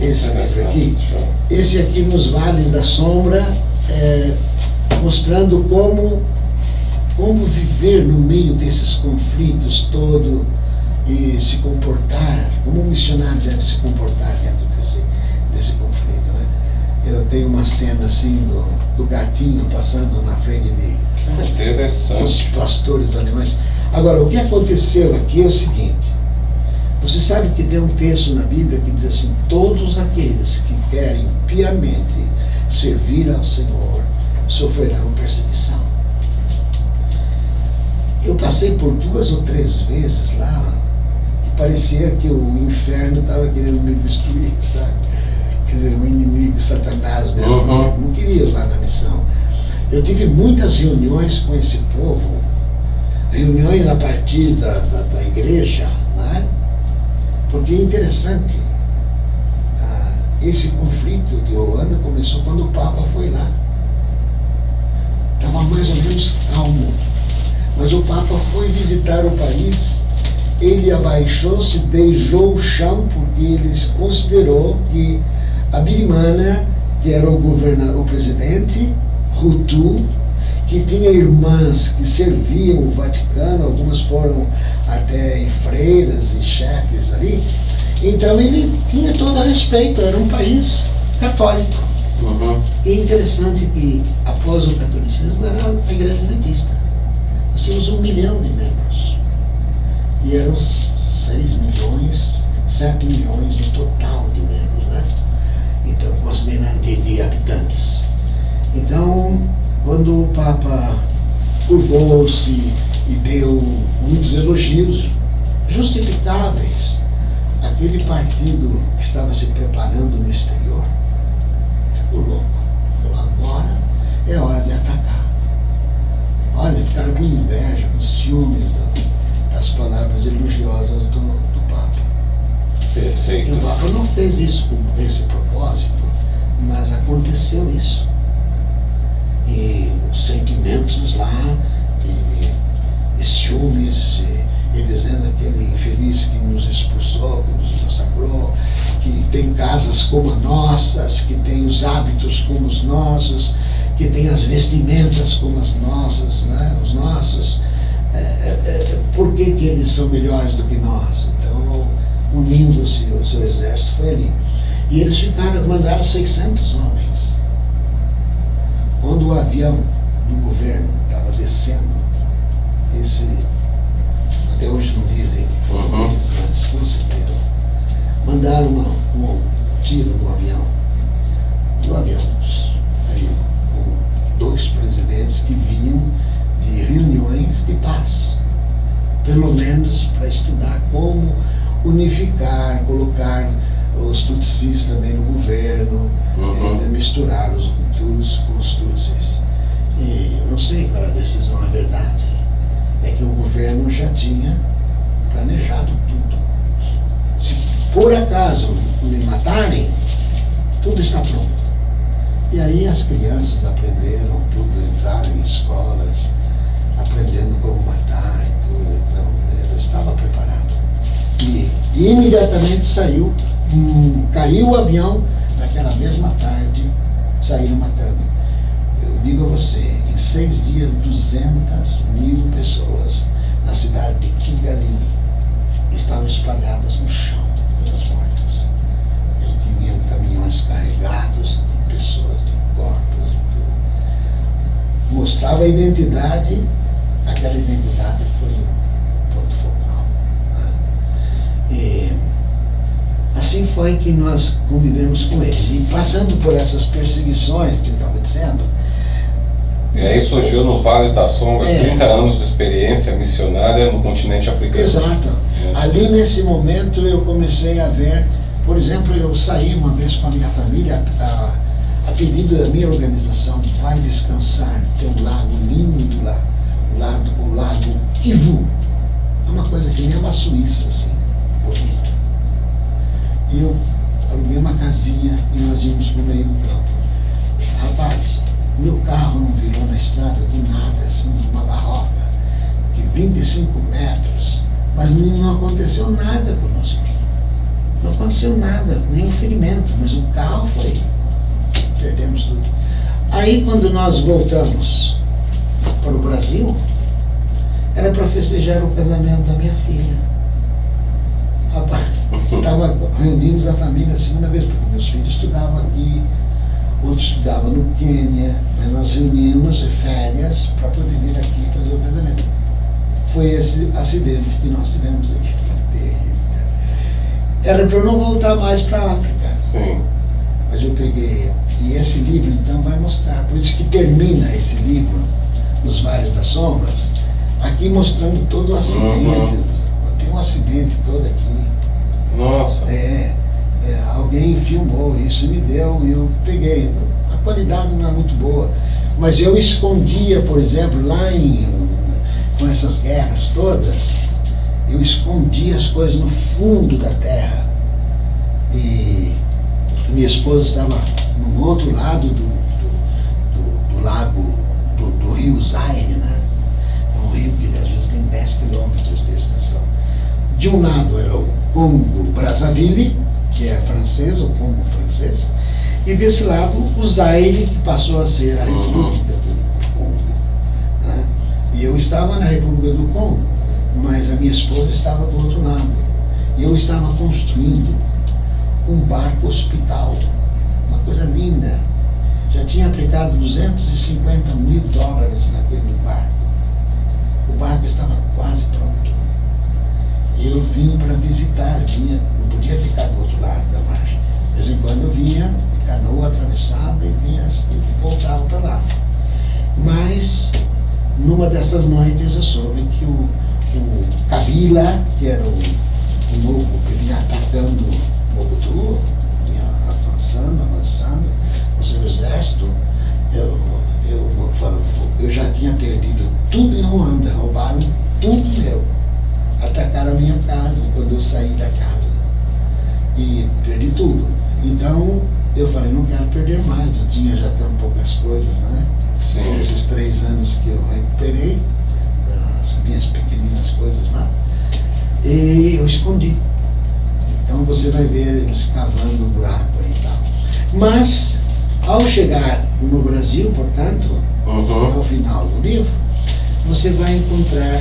Esse livro aqui. Esse aqui nos Vales da Sombra, mostrando como viver no meio desses conflitos todo e se comportar, como um missionário deve se comportar dentro desse conflito, né? Eu tenho uma cena assim do gatinho passando na frente dos pastores alemães. Agora, o que aconteceu aqui é o seguinte: você sabe que tem um texto na Bíblia que diz assim: todos aqueles que querem piamente servir ao Senhor sofrerão perseguição. Eu passei por 2 ou 3 vezes lá, que parecia que o inferno estava querendo me destruir, sabe? Quer dizer, o inimigo, Satanás mesmo, não queria ir lá na missão. Eu tive muitas reuniões com esse povo, reuniões a partir da igreja, né? Porque é interessante, esse conflito de Ruanda começou quando o Papa foi lá. Estava mais ou menos calmo, mas o Papa foi visitar o país, ele abaixou-se, beijou o chão, porque ele considerou que a Birimana, que era o presidente, Hutu, que tinha irmãs que serviam o Vaticano, algumas foram até freiras e chefes ali, então ele tinha todo a respeito, era um país católico. E é interessante que após o catolicismo era a igreja adventista. Nós tínhamos 1 milhão de membros e eram 6 milhões, 7 milhões no total de membros, né? Então, considerando de habitantes. Então, quando o Papa curvou-se e deu muitos elogios justificáveis àquele partido que estava se preparando no exterior, ficou louco. Falou: agora é hora de atacar. Olha, ficaram com inveja, com ciúmes das palavras elogiosas do Papa. Perfeito. E o Papa não fez isso com esse propósito, mas aconteceu isso. E os sentimentos lá, de ciúmes, e dizendo aquele infeliz que nos expulsou, que nos massacrou, que tem casas como as nossas, que tem os hábitos como os nossos, que tem as vestimentas como as nossas, né? Os nossos. Por que eles são melhores do que nós? Então, unindo-se o seu exército, foi ali. E eles mandaram 600 homens. Quando o avião do governo estava descendo, até hoje não dizem que foi mas com certeza, mandaram um tiro no avião. E o avião caiu com 2 presidentes que vinham de reuniões de paz, pelo menos para estudar como unificar, colocar os tutsis também no governo, misturar os hutus com os tutsis. E não sei qual a decisão, na verdade, é que o governo já tinha planejado tudo. Se por acaso me matarem, tudo está pronto. E aí as crianças aprenderam tudo, entraram em escolas, aprendendo como matar e tudo. Então eu estava preparado. E imediatamente caiu o avião, naquela mesma tarde saíram matando. Eu digo a você, em 6 dias, 200.000 pessoas na cidade de Kigali estavam espalhadas no chão, todas mortas. E tinham caminhões carregados de pessoas, de corpos e tudo. Mostrava a identidade, aquela identidade foi o ponto focal. Né? E assim foi que nós convivemos com eles. E passando por essas perseguições que eu estava dizendo. E aí surgiu nos Vales da Sombra 30 anos de experiência missionária no continente africano. Exato. Ali nesse momento eu comecei a ver, por exemplo, eu saí uma vez com a minha família, a pedido da minha organização, vai descansar, tem um lago lindo lá, o lago Kivu. É uma coisa que nem uma Suíça, assim, bonito. E eu aluguei uma casinha e nós íamos pro meio do campo. Rapaz, meu carro não virou na estrada do nada, assim, uma barroca de 25 metros, mas não aconteceu nada conosco. Não aconteceu nada, nenhum ferimento, mas o carro foi. Perdemos tudo. Aí quando nós voltamos para o Brasil, era para festejar o casamento da minha filha. Rapaz, reunimos a família a segunda vez, porque meus filhos estudavam aqui, outros estudavam no Quênia, mas nós reuníamos férias para poder vir aqui fazer o casamento. Foi esse acidente que nós tivemos aqui. Era para eu não voltar mais para a África. Sim. Mas eu peguei, e esse livro então vai mostrar, por isso que termina esse livro, Nos Vales das Sombras, aqui mostrando todo o acidente, tem um acidente todo aqui. Nossa. Alguém filmou isso e me deu, e eu peguei. A qualidade não é muito boa, mas eu escondia, por exemplo, com essas guerras todas, eu escondia as coisas no fundo da terra. E minha esposa estava no outro lado do lago, do rio Zaire, né? É um rio que às vezes tem 10 quilômetros de extensão. De um lado era o Congo Brazzaville, que é francês, o Congo francês, e desse lado o Zaire, que passou a ser a República do Congo. Né? E eu estava na República do Congo, mas a minha esposa estava do outro lado. E eu estava construindo um barco hospital, uma coisa linda. Já tinha aplicado $250.000 naquele barco. O barco estava quase pronto. Eu vim para visitar, não podia ficar do outro lado da margem. De vez em quando eu vinha, de canoa atravessava e vinha e voltava para lá. Mas, numa dessas noites, eu soube que o Kabila, que era o novo que vinha atacando Mobutu, vinha avançando, o seu exército, eu já tinha perdido tudo em Ruanda, roubaram tudo meu. Atacaram a minha casa quando eu saí da casa. E perdi tudo. Então, eu falei, não quero perder mais. Eu tinha já tão poucas coisas, né? Sim. Nesses 3 anos que eu recuperei, as minhas pequeninas coisas lá, e eu escondi. Então você vai ver eles cavando um buraco aí e tal. Mas, ao chegar no Brasil, portanto, ao final do livro, você vai encontrar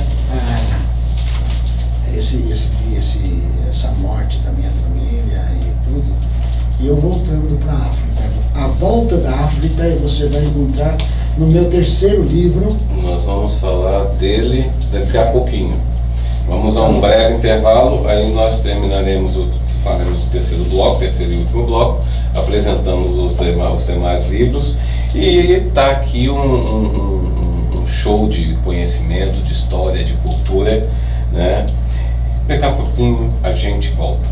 essa morte da minha família e tudo, e eu voltando para a África. A volta da África você vai encontrar no meu 3º livro. Nós vamos falar dele daqui a pouquinho. Vamos a um breve intervalo, aí nós faremos o 3º bloco, 3º e último bloco, apresentamos os demais livros, e está aqui um show de conhecimento, de história, de cultura, né? Daqui a pouquinho a gente volta.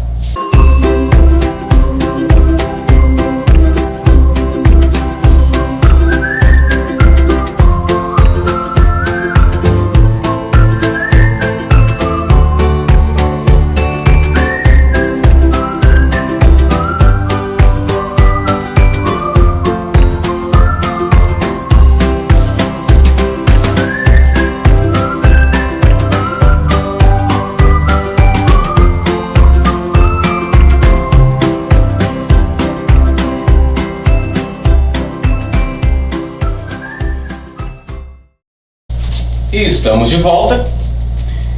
E estamos de volta.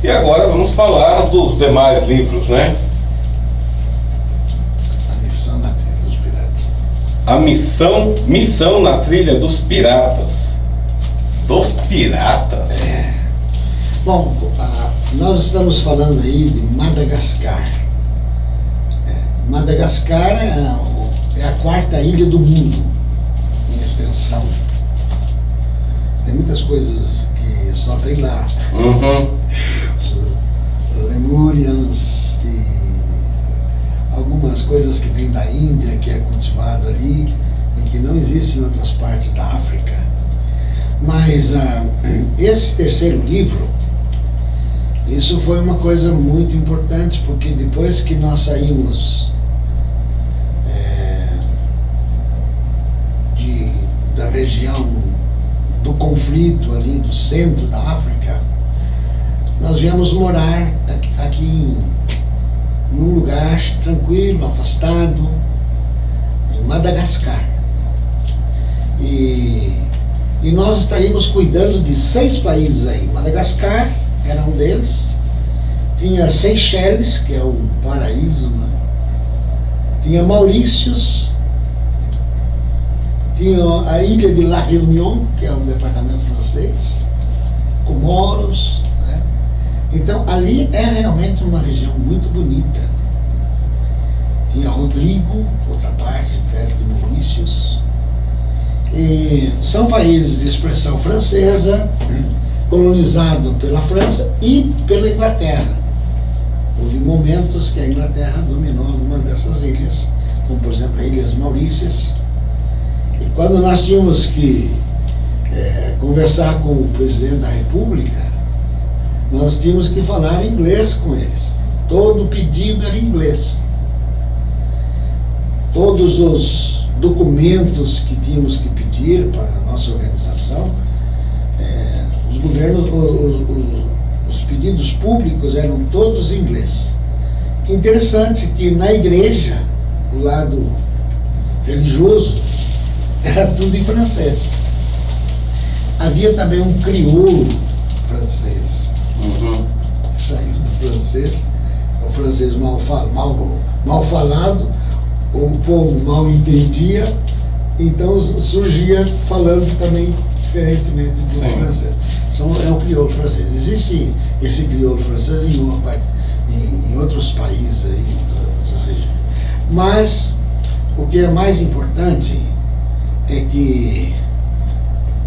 E agora vamos falar dos demais livros, né? A Missão na Trilha dos Piratas. A Missão na Trilha dos Piratas. Dos Piratas? Bom, nós estamos falando aí de Madagascar. Madagascar é a quarta ilha do mundo em extensão. Tem muitas coisas que só tem lá. Os Lemurians e algumas coisas que vêm da Índia, que é cultivado ali e que não existe em outras partes da África. Mas esse terceiro livro, isso foi uma coisa muito importante, porque depois que nós saímos da região do conflito ali, do centro da África, nós viemos morar aqui num lugar tranquilo, afastado, em Madagascar. E nós estaríamos cuidando de 6 países aí. Madagascar era um deles. Tinha Seychelles, que é o paraíso, né? Tinha Maurícios. Tinha a ilha de La Réunion, que é um departamento francês. Comoros, né? Então, ali é realmente uma região muito bonita. Tinha Rodrigo, outra parte, perto de Maurícios. E são países de expressão francesa, colonizado pela França e pela Inglaterra. Houve momentos que a Inglaterra dominou algumas dessas ilhas, como por exemplo as Ilhas Maurícias. E quando nós tínhamos que conversar com o presidente da República, nós tínhamos que falar inglês com eles. Todo pedido era em inglês. Todos os documentos que tínhamos que pedir para a nossa organização, os governos, os pedidos públicos eram todos em inglês. Interessante que na igreja, o lado religioso, era tudo em francês. Havia também um crioulo francês, que saiu do francês, o francês mal falado, o povo mal entendia, então surgia falando também diferentemente do francês. É o crioulo francês. Existe esse crioulo francês em outros países aí, mas o que é mais importante é que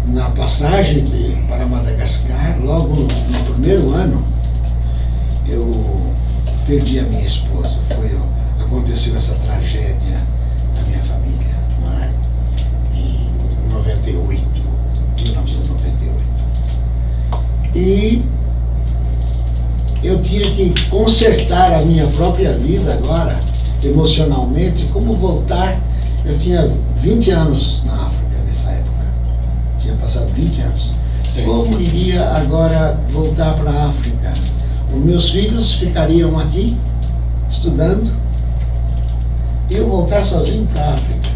na passagem para Madagascar, logo no primeiro ano, eu perdi a minha esposa. Aconteceu essa tragédia na minha família, não é? Em 1998. E eu tinha que consertar a minha própria vida agora, emocionalmente, como voltar. Eu tinha 20 anos na África nessa época, tinha passado 20 anos. Sim. Como iria agora voltar para a África? Os meus filhos ficariam aqui, estudando, e eu voltar sozinho para a África.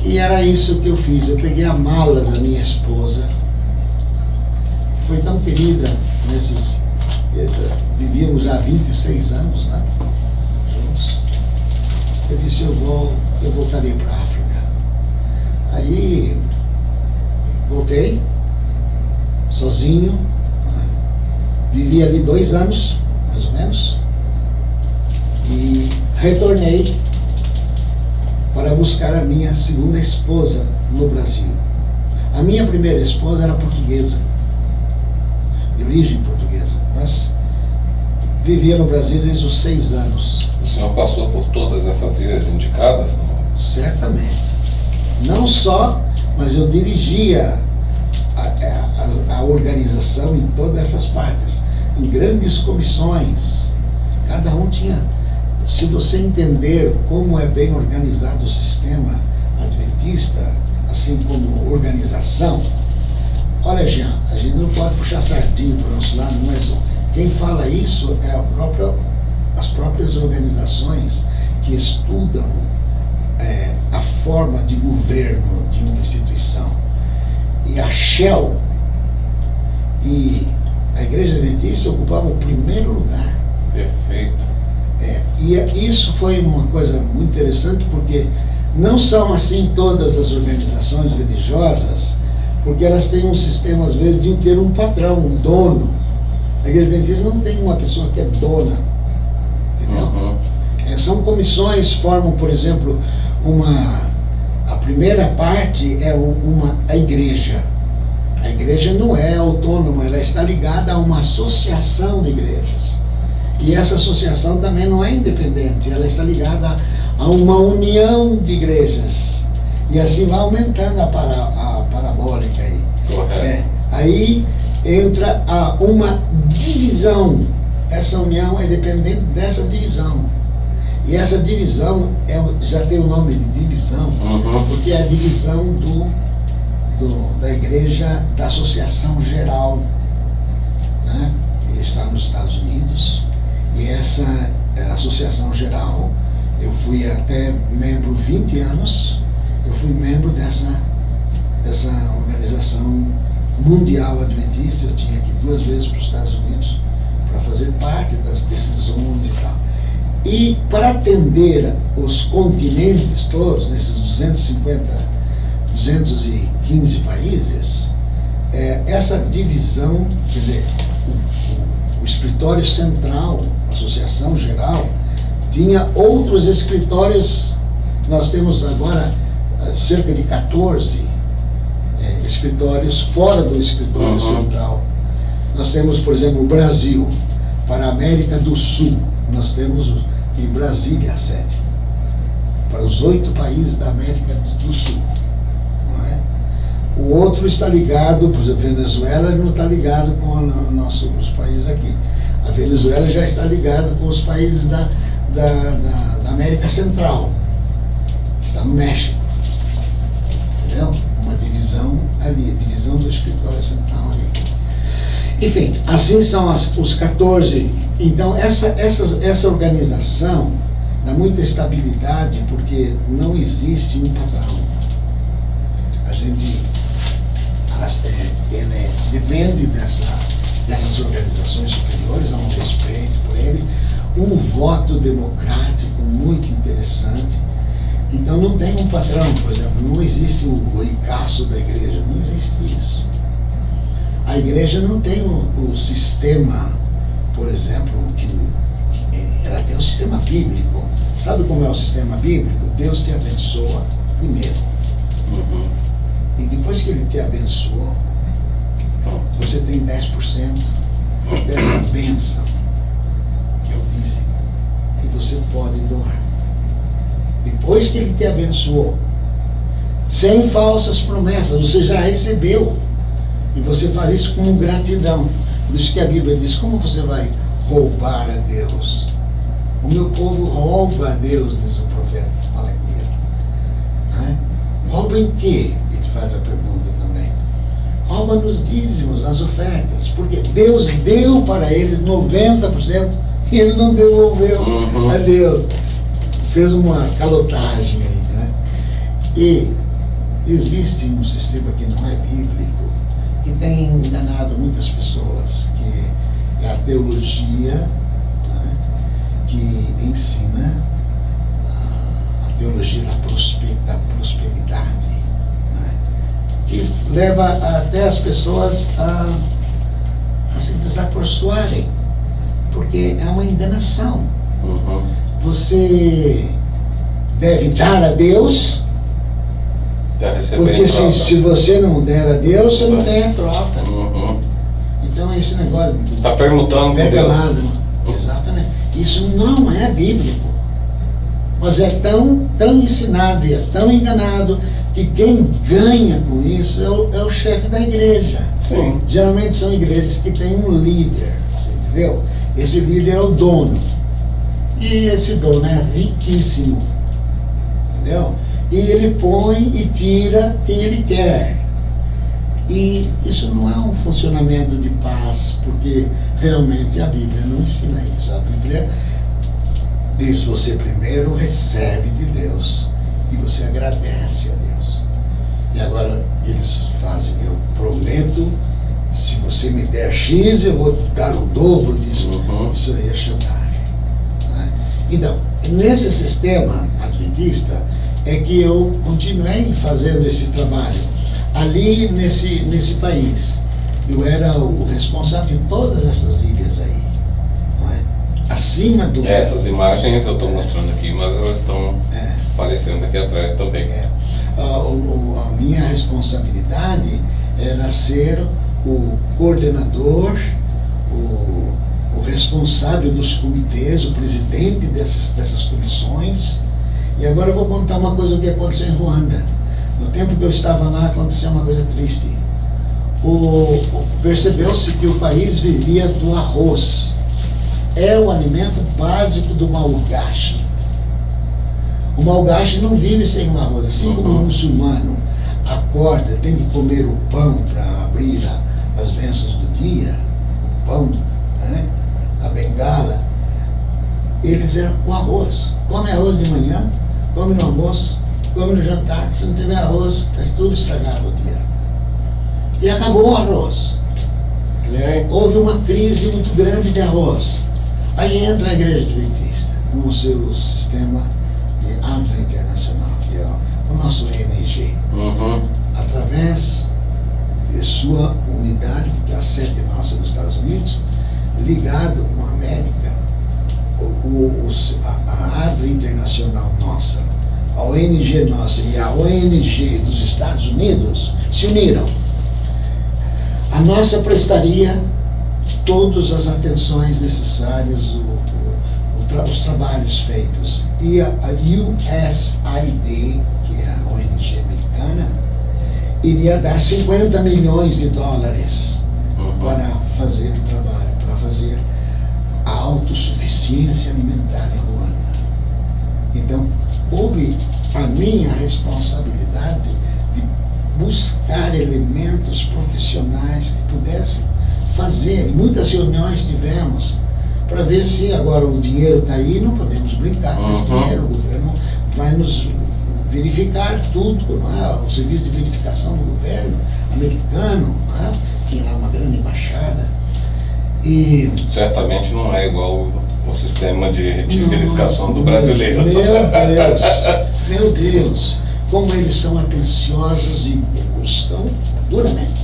E era isso que eu fiz. Eu peguei a mala da minha esposa, que foi tão querida vivíamos já 26 anos, né, juntos. Eu disse, eu voltarei para a África. Aí voltei sozinho, né? Vivi ali 2 anos, mais ou menos, e retornei para buscar a minha segunda esposa no Brasil. A minha primeira esposa era portuguesa, de origem portuguesa, mas vivia no Brasil desde os 6 anos. O senhor passou por todas essas ilhas indicadas? Não? Certamente. Não só, mas eu dirigia a organização em todas essas partes, em grandes comissões. Cada um tinha... Se você entender como é bem organizado o sistema adventista, assim como organização, olha, Jean, a gente não pode puxar sardinha para o nosso lado, mas quem fala isso é as próprias organizações que estudam a forma de governo de uma instituição. E a Shell ocupava o primeiro lugar. Perfeito. E isso foi uma coisa muito interessante, porque não são assim todas as organizações religiosas, porque elas têm um sistema, às vezes, de ter um patrão, um dono. A Igreja Adventista não tem uma pessoa que é dona, entendeu? Uhum. São comissões, formam, por exemplo, a primeira parte é a igreja. A igreja não é autônoma, ela está ligada a uma associação de igrejas. E essa associação também não é independente, ela está ligada a uma união de igrejas. E assim vai aumentando a parabólica aí. Correto. Aí entra uma divisão. Essa união é dependente dessa divisão. E essa divisão já tem o nome de divisão, porque é a divisão da igreja, da Associação Geral, né? Que está nos Estados Unidos. E essa Associação Geral, eu fui até membro 20 anos, eu fui membro dessa organização mundial adventista. Eu tinha que ir 2 vezes para os Estados Unidos para fazer parte das decisões e tal. E para atender os continentes todos, nesses 215 países, essa divisão, quer dizer, o escritório central, a Associação Geral, tinha outros escritórios. Nós temos agora cerca de 14 escritórios fora do escritório central. Nós temos, por exemplo, o Brasil, para a América do Sul. Nós temos em Brasília a sede, para os 8 países da América do Sul. Não é? O outro está ligado, por exemplo, Venezuela não está ligado com os países aqui. A Venezuela já está ligada com os países da América Central, está no México. Entendeu? Uma divisão ali, divisão do escritório central ali. Enfim, assim são os 14. Então, essa organização dá muita estabilidade, porque não existe um patrão. A gente depende dessas organizações superiores, há um respeito por ele, um voto democrático muito interessante. Então, não tem um patrão, por exemplo, não existe o ricaço da igreja, não existe isso. A igreja não tem o sistema, por exemplo, ela tem um sistema bíblico. Sabe como é o sistema bíblico? Deus te abençoa primeiro. E depois que Ele te abençoou, você tem 10% dessa bênção, que é o dízimo, que você pode doar. Depois que Ele te abençoou, sem falsas promessas, você já recebeu. E você faz isso com gratidão. Por isso que a Bíblia diz: como você vai roubar a Deus? O meu povo rouba a Deus, diz o profeta Malaquias. Rouba em quê? Ele faz a pergunta também. Rouba nos dízimos, nas ofertas. Porque Deus deu para eles 90% e Ele não devolveu a Deus. Fez uma calotagem aí, né? E existe um sistema que não é bíblico, que tem enganado muitas pessoas, que é a teologia, né, que ensina a teologia da prosperidade, né, que leva até as pessoas a se desacorçoarem, porque é uma enganação. Você deve dar a Deus, porque se você não der a Deus, você não tem a troca. Então esse negócio está perguntando pega lá, exatamente. Isso não é bíblico. Mas é tão ensinado e é tão enganado que quem ganha com isso é o chefe da igreja. Sim. Geralmente são igrejas que têm um líder, você entendeu? Esse líder é o dono. E esse dono é riquíssimo. Entendeu? E ele põe e tira quem ele quer. E isso não é um funcionamento de paz, porque realmente a Bíblia não ensina isso. A Bíblia diz: você primeiro recebe de Deus e você agradece a Deus. E agora eles fazem: eu prometo, se você você me der X, eu vou dar o dobro disso. Isso aí é chantagem. Né? Então, nesse sistema adventista é que eu continuei fazendo esse trabalho ali nesse país. Eu era o responsável de todas essas ilhas aí. Não é? Acima do... Essas imagens eu estou mostrando aqui, mas elas estão aparecendo aqui atrás também. A minha responsabilidade era ser o coordenador, o responsável dos comitês, o presidente dessas comissões. E agora eu vou contar uma coisa que aconteceu em Ruanda. No tempo que eu estava lá, aconteceu uma coisa triste. Percebeu-se que o país vivia do arroz. É o alimento básico do malgache. O malgache não vive sem um arroz, assim como o muçulmano acorda, tem que comer o pão para abrir as bênçãos do dia, o pão, né? A bengala. Eles eram com arroz. Come arroz de manhã, come no almoço, come no jantar. Se não tiver arroz, está tudo estragado o dia. E acabou o arroz. Houve uma crise muito grande de arroz. Aí entra a Igreja Adventista com o seu sistema de Advent Internacional, que é o nosso ENG. Através de sua unidade, porque a sede nossa nos Estados Unidos, ligado com a América, a Advent Internacional nossa, a ONG nossa e a ONG dos Estados Unidos se uniram. A nossa prestaria todas as atenções necessárias, os trabalhos feitos. E a USAID, que é a ONG americana, iria dar 50 milhões de dólares para fazer o trabalho, para fazer a autossuficiência alimentar em Ruanda. Então, houve a minha responsabilidade de buscar elementos profissionais que pudessem fazer. E muitas reuniões tivemos para ver se agora o dinheiro está aí, não podemos brincar com esse dinheiro, o governo vai nos verificar tudo, não é? O serviço de verificação do governo americano, não é? Tinha lá uma grande embaixada. E certamente não é igual o sistema de verificação do brasileiro. Meu Deus, como eles são atenciosos e buscam duramente.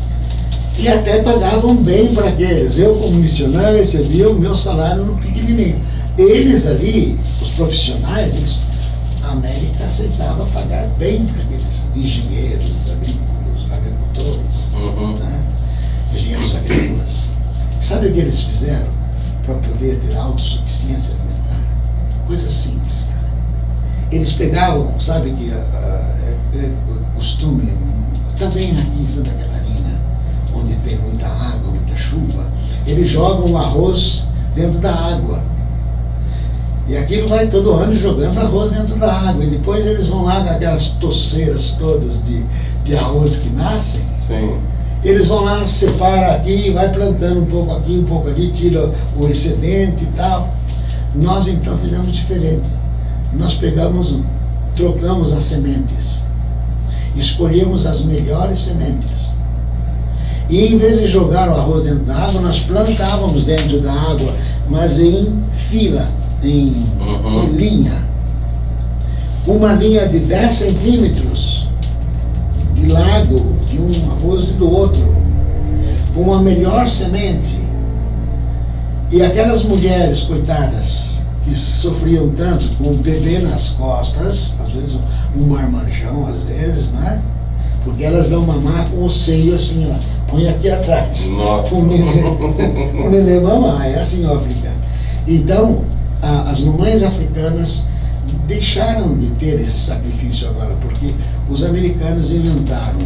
E até pagavam bem para aqueles. Eu, como missionário, recebia o meu salário no pequenininho. Eles ali, os profissionais, a América aceitava pagar bem para aqueles engenheiros, agricultores, né? Engenheiros agrícolas. Sabe o que eles fizeram para poder ter autossuficiência alimentar? Coisa simples, cara. Eles pegavam, sabe que é costume, também aqui em Santa Catarina, onde tem muita água, muita chuva, eles jogam o arroz dentro da água. E aquilo vai todo ano jogando arroz dentro da água. E depois eles vão lá com aquelas toceiras todas de arroz que nascem. Sim. Eles vão lá, separa aqui, vai plantando um pouco aqui, um pouco ali, tira o excedente e tal. Nós então fizemos diferente. Nós trocamos as sementes. Escolhemos as melhores sementes. E em vez de jogar o arroz dentro da água, nós plantávamos dentro da água, mas em fila, em linha. Uma linha de 10 centímetros de largo de um arroz e do outro. Uma melhor semente. E aquelas mulheres, coitadas, que sofriam tanto com o bebê nas costas, às vezes um marmanjão, às vezes, né? Porque elas dão mamar com o seio assim, ó, põe aqui atrás. Nossa. O neném mamar, é assim ó, africano. Então, as mamães africanas deixaram de ter esse sacrifício agora, porque os americanos inventaram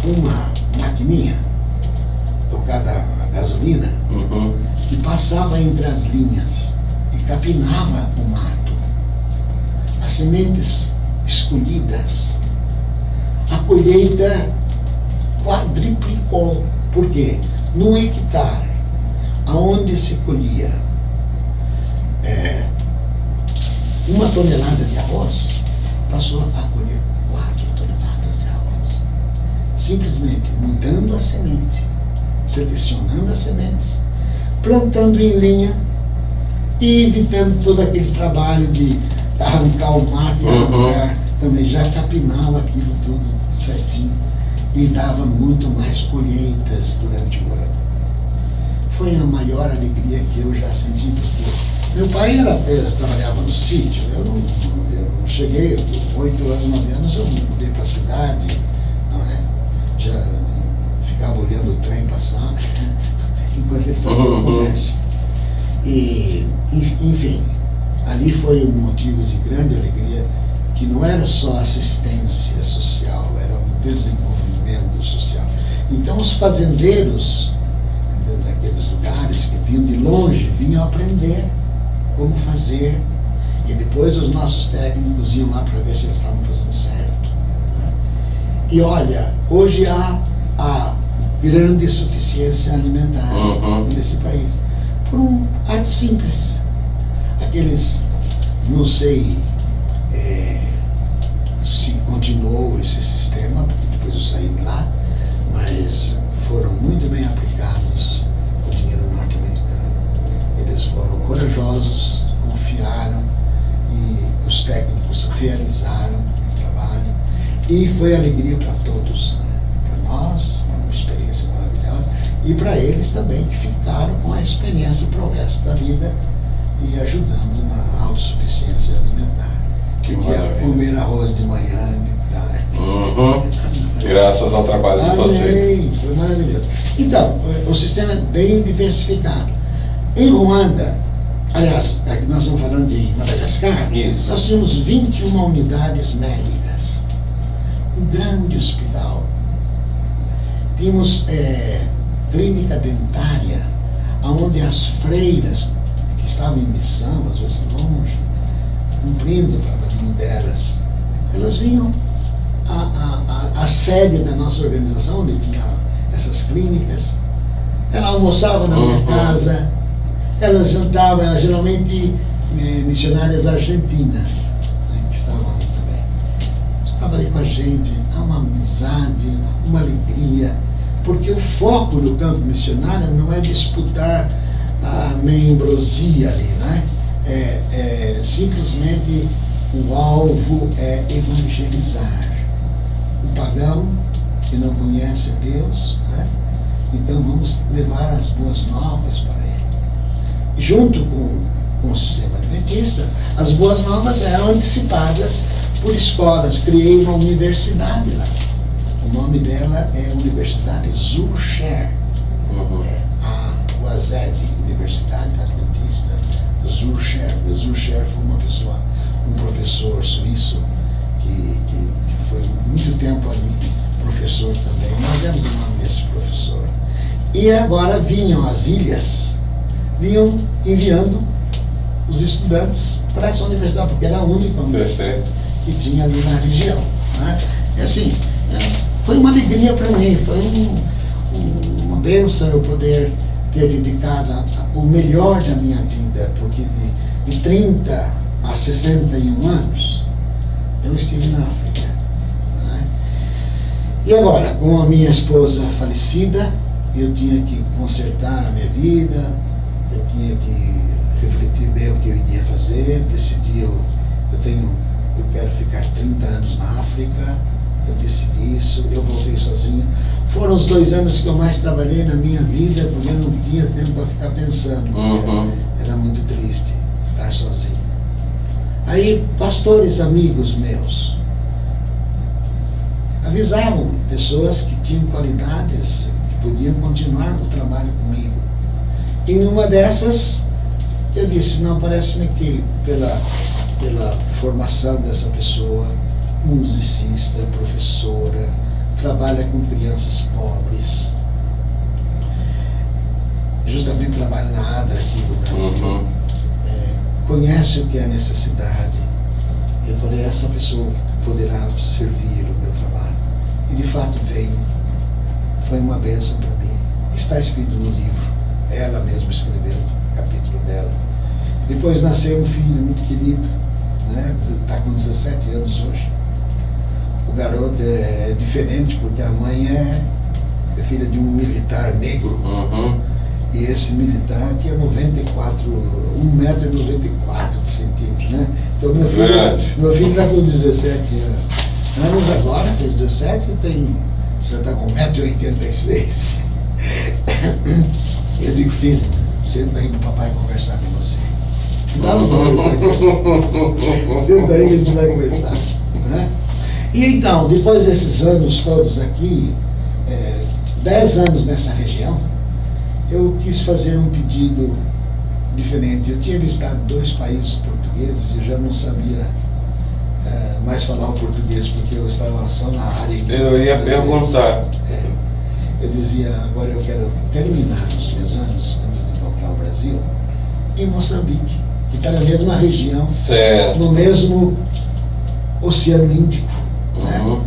uma maquininha tocada a gasolina que passava entre as linhas e capinava o mato. As sementes escolhidas. A colheita quadriplicou. Por quê? Num hectare, aonde se colhia 1 tonelada de arroz, passou a colher 4 toneladas de arroz. Simplesmente mudando a semente. selecionando as sementes, plantando em linha e evitando todo aquele trabalho de arrancar o mato e arrancar, também já capinava aquilo tudo certinho e dava muito mais colheitas durante o ano. Foi a maior alegria que eu já senti, porque meu pai trabalhava no sítio, eu não cheguei, com 8 anos, 9 anos, eu mudei para a cidade, não é? Já ficava olhando o trem passar, enquanto ele fazia o comércio. E, enfim, ali foi um motivo de grande alegria, que não era só assistência social, era um desenvolvimento social. Então os fazendeiros daqueles lugares que vinham de longe, vinham aprender como fazer, e depois os nossos técnicos iam lá para ver se eles estavam fazendo certo, né? E olha, hoje há a grande suficiência alimentar nesse país, por um ato simples. Aqueles, não sei se continuou esse sistema, porque depois eu saí de lá, mas foram muito bem aplicados o dinheiro norte-americano. Eles foram corajosos, confiaram, e os técnicos realizaram o trabalho, e foi alegria para todos, né? Para nós, uma experiência maravilhosa, e para eles também, que ficaram com a experiência para o resto da vida e ajudando na autossuficiência alimentar. Que é comer arroz de manhã e de tarde. Graças ao trabalho de vocês. Foi maravilhoso. Então, o sistema é bem diversificado. Em Ruanda, aliás, aqui nós estamos falando de Madagascar, nós tínhamos 21 unidades médicas, um grande hospital. Tínhamos clínica dentária, onde as freiras que estavam em missão, às vezes longe, cumprindo o trabalhinho delas, elas vinham à sede da nossa organização, onde tinha essas clínicas. Ela almoçava na minha casa, elas jantavam, eram geralmente missionárias argentinas, né, que estavam ali também. Estavam ali com a gente, há uma amizade, uma alegria, porque o foco no campo missionário não é disputar a membrosia ali, né? Simplesmente o alvo é evangelizar o pagão que não conhece a Deus, né? Então vamos levar as boas novas para ele. Junto com o sistema adventista, as boas novas eram antecipadas por escolas. Criei uma universidade lá. O nome dela é Universidade Zulcher. É a UAZED, Universidade Adventista Zulcher. Zulcher foi uma pessoa, um professor suíço que foi muito tempo ali, professor também. Nós demos o nome desse professor. E agora vinham as ilhas, vinham enviando os estudantes para essa universidade, porque era a única universidade que tinha ali na região, né? E assim, foi uma alegria para mim, foi uma bênção eu poder ter dedicado o melhor da minha vida, porque de 30 a 61 anos eu estive na África, né? E agora, com a minha esposa falecida, eu tinha que consertar a minha vida, eu tinha que refletir bem o que eu iria fazer, decidi, eu quero ficar 30 anos na África, eu decidi isso, eu voltei sozinho. Foram os 2 anos que eu mais trabalhei na minha vida, porque eu não tinha tempo para ficar pensando, era muito triste estar sozinho. Aí, pastores amigos meus avisavam pessoas que tinham qualidades, que podiam continuar o trabalho comigo. E numa dessas, eu disse, não, parece-me que pela formação dessa pessoa, musicista, professora, trabalha com crianças pobres, justamente trabalha na ADRA aqui no Brasil, conhece o que é a necessidade. Eu falei, essa pessoa poderá servir o meu trabalho. E de fato veio, foi uma bênção para mim. Está escrito no livro, ela mesma escreveu o capítulo dela. Depois nasceu um filho muito querido, né? Está com 17 anos hoje. O garoto é diferente porque a mãe é filha de um militar negro. Uhum. E esse militar tinha 1,94 m, né? Então meu filho está com 17 anos agora, fez 17 e já está com 1,86 m. Eu digo, filho, senta aí para o papai conversar com você. Vamos conversar aqui. Senta aí que a gente vai conversar. Né? E então, depois desses anos todos aqui, 10 anos nessa região, eu quis fazer um pedido diferente. Eu tinha visitado 2 países portugueses e eu já não sabia mais falar o português, porque eu estava só na área. Eu ia perguntar. Eu dizia, agora eu quero terminar os meus anos, antes de voltar ao Brasil, em Moçambique, que está na mesma região, certo, no mesmo Oceano Índico. Né? Uhum.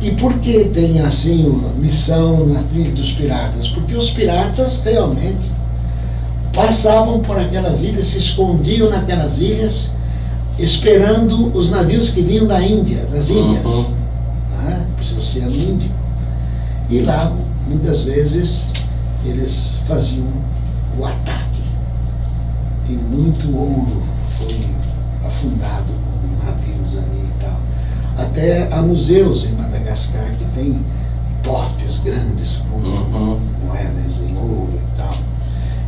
E por que tem assim missão na trilha dos piratas? Porque os piratas realmente passavam por aquelas ilhas, se escondiam naquelas ilhas, esperando os navios que vinham da Índia, das ilhas, uhum, né? Para o Oceano Índico. E lá, muitas vezes, eles faziam o ataque. E muito ouro foi afundado com navios ali e tal. Até há museus em Madagascar que tem potes grandes com moedas em ouro e tal.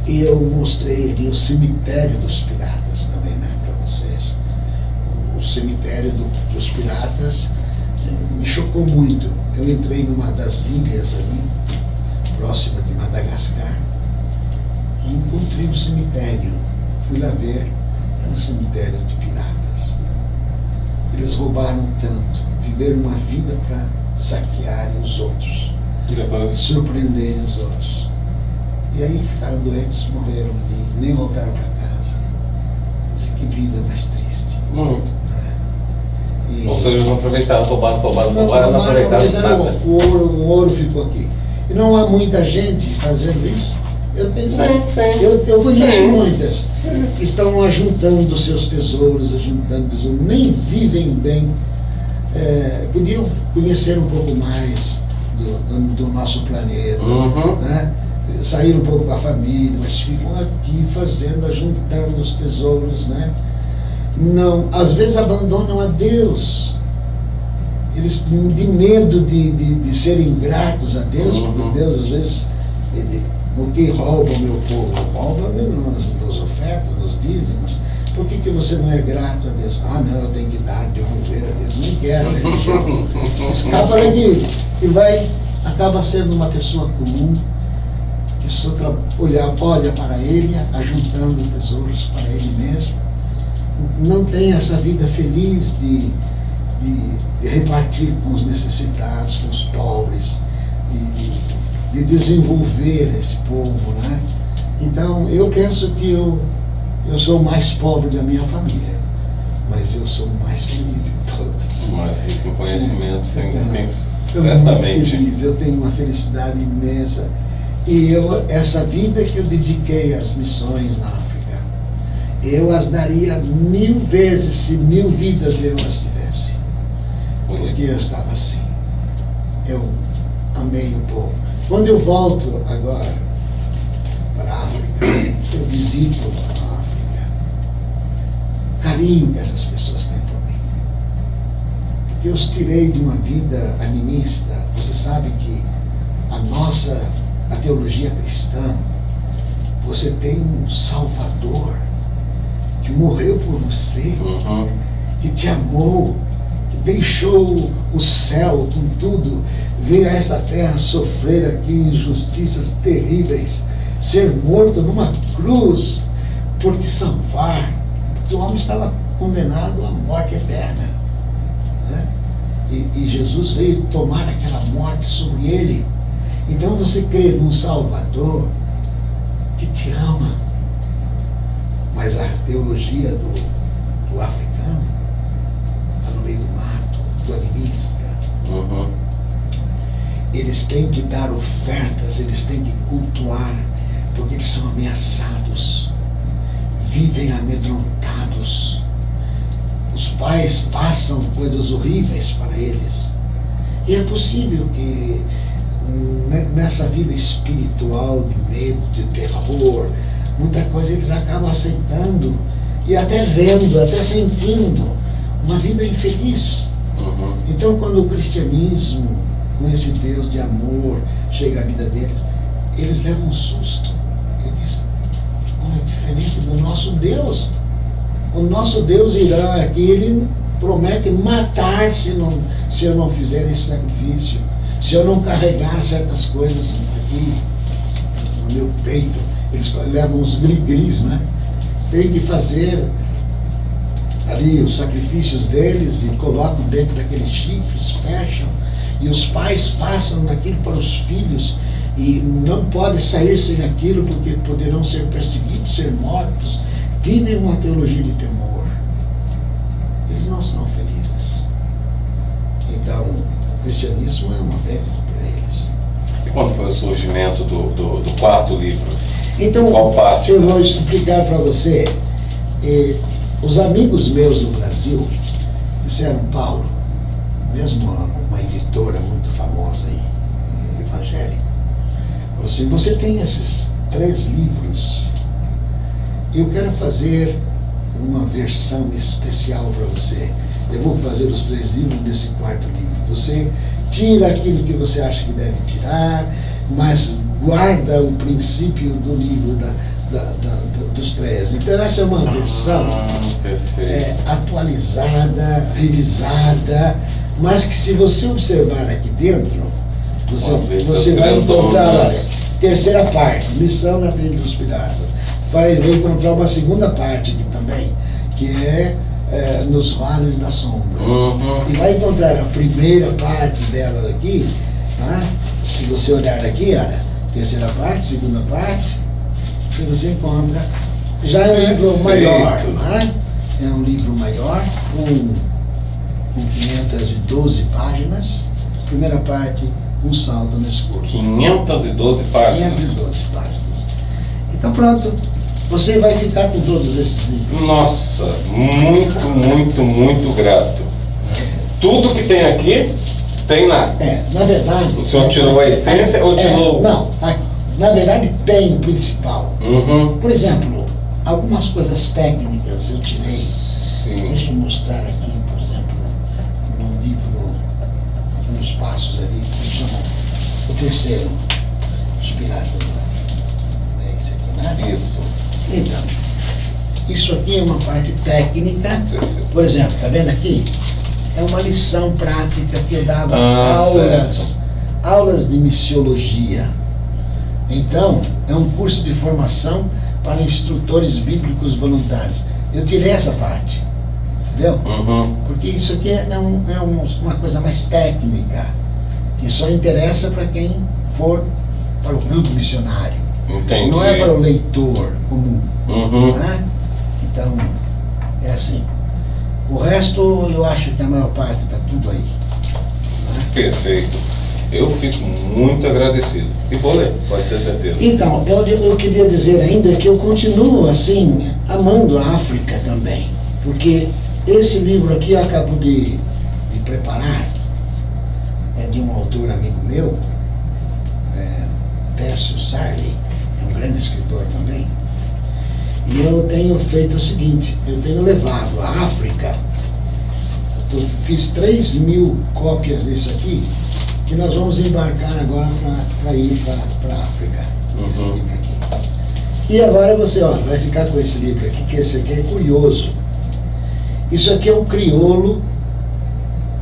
E eu mostrei ali o cemitério dos piratas também, né, para vocês. O cemitério dos piratas me chocou muito. Eu entrei numa das ilhas ali, próxima de Madagascar, e encontrei um cemitério. Fui lá ver, era um cemitério de piratas. Eles roubaram tanto, viveram uma vida para saquearem os outros, surpreenderem os outros. E aí ficaram doentes, morreram ali, nem voltaram para casa. Disse, que vida mais triste. Ou seja, não aproveitaram, roubaram, não aproveitaram nada. O ouro ficou aqui. E não há muita gente fazendo isso. Eu tenho, eu conheço muitas que estão ajuntando seus tesouros, nem vivem bem. Podiam conhecer um pouco mais do nosso planeta, né? Sair um pouco com a família, mas ficam aqui fazendo, ajuntando os tesouros, né? Não, às vezes abandonam a Deus. Eles, de medo de serem gratos a Deus, porque Deus às vezes, o que rouba o meu povo? Rouba nas ofertas, nos dízimos. Por que você não é grato a Deus? Ah, não, eu tenho que dar, devolver a Deus. Não quero religião. Escapa daqui e acaba sendo uma pessoa comum, que só olha para ele, ajuntando tesouros para ele mesmo. Não tem essa vida feliz de repartir com os necessitados, com os pobres, de desenvolver esse povo, né? Então, eu penso que eu sou o mais pobre da minha família, mas eu sou o mais feliz de todos. Mais rico em conhecimento, certamente. Feliz, eu tenho uma felicidade imensa. E essa vida que eu dediquei às missões na África, eu as daria 1000 vezes se 1000 vidas eu as tivesse. Porque eu estava assim. Eu amei o povo. Quando eu volto agora para a África, eu visito a África, carinho que essas pessoas têm por mim. Porque eu os tirei de uma vida animista. Você sabe que a teologia cristã, você tem um Salvador que morreu por você, que te amou, que deixou o céu com tudo, veio a essa terra sofrer aqui injustiças terríveis, ser morto numa cruz por te salvar, porque o homem estava condenado à morte eterna, né? E Jesus veio tomar aquela morte sobre ele. Então você crê num Salvador que te ama, mas a teologia do africano está no meio do mato, do animista. Eles têm que dar ofertas, eles têm que cultuar, porque eles são ameaçados, vivem amedrontados. Os pais passam coisas horríveis para eles. E é possível que nessa vida espiritual de medo, de terror, muita coisa eles acabam aceitando e até vendo, até sentindo uma vida infeliz. Uhum. Então, quando o cristianismo, com esse Deus de amor, chega à vida deles, eles levam um susto. Eles, como é diferente do nosso Deus. O nosso Deus irá aqui, ele promete matar se eu não fizer esse sacrifício, se eu não carregar certas coisas aqui no meu peito. Eles levam os gris-gris, né? Tem que fazer ali os sacrifícios deles e colocam dentro daqueles chifres, fecham, e os pais passam naquilo para os filhos e não pode sair sem aquilo porque poderão ser perseguidos, ser mortos. Vivem uma teologia de temor. Eles não são felizes. Então, o cristianismo é uma bênção para eles. E quando foi o surgimento do quarto livro? Então, qual parte? Eu vou explicar para você. Os amigos meus no Brasil disseram, Paulo, mesmo uma editora muito famosa aí, evangélica, falou assim, você tem esses 3 livros, eu quero fazer uma versão especial para você. Eu vou fazer os 3 livros desse 4º livro. Você tira aquilo que você acha que deve tirar, mas guarda o princípio do livro dos 3. Então essa é uma versão atualizada, revisada, mas que se você observar aqui dentro, você vai encontrar, olha, terceira parte, Missão na Trilha dos Piratas. Vai encontrar uma segunda parte aqui também, que é Nos Vales das Sombras. Uhum. E vai encontrar a primeira parte dela aqui, tá? Se você olhar aqui, olha, terceira parte, segunda parte, que você encontra. Já é um livro maior, né? É um livro maior, com 512 páginas. Primeira parte, Um Salto no Escuro. 512 páginas? 512 páginas. Então pronto, você vai ficar com todos esses livros. Nossa, muito, muito, muito grato. Tudo que tem aqui, tem lá. Na verdade... O senhor tirou a essência ou tirou... Não, na verdade tem o principal. Uhum. Por exemplo, algumas coisas técnicas eu tirei. Sim. Deixa eu mostrar aqui, por exemplo, no livro, nos passos ali, que chamam o terceiro, Os Piratas. É esse aqui, né? Isso. Então, isso aqui é uma parte técnica. Perfeito. Por exemplo, tá vendo aqui? É uma lição prática que eu dava aulas de missiologia. Então, é um curso de formação para instrutores bíblicos voluntários. Eu tirei essa parte, entendeu? Uhum. Porque isso aqui é uma coisa mais técnica, que só interessa para quem for para o campo missionário. Entendi. Não é para o leitor comum. Uhum. Né? Então, é assim. O resto, eu acho que a maior parte está tudo aí. Né? Perfeito. Eu fico muito agradecido. E vou ler, pode ter certeza. Então, eu queria dizer ainda que eu continuo, assim, amando a África também. Porque esse livro aqui eu acabo de preparar, é de um autor amigo meu, Pércio Sarli, é um grande escritor também. E eu tenho feito o seguinte, eu tenho levado a África, fiz 3.000 cópias disso aqui, que nós vamos embarcar agora para ir para a África, esse livro aqui. E agora você, ó, vai ficar com esse livro aqui, que esse aqui é curioso. Isso aqui é o crioulo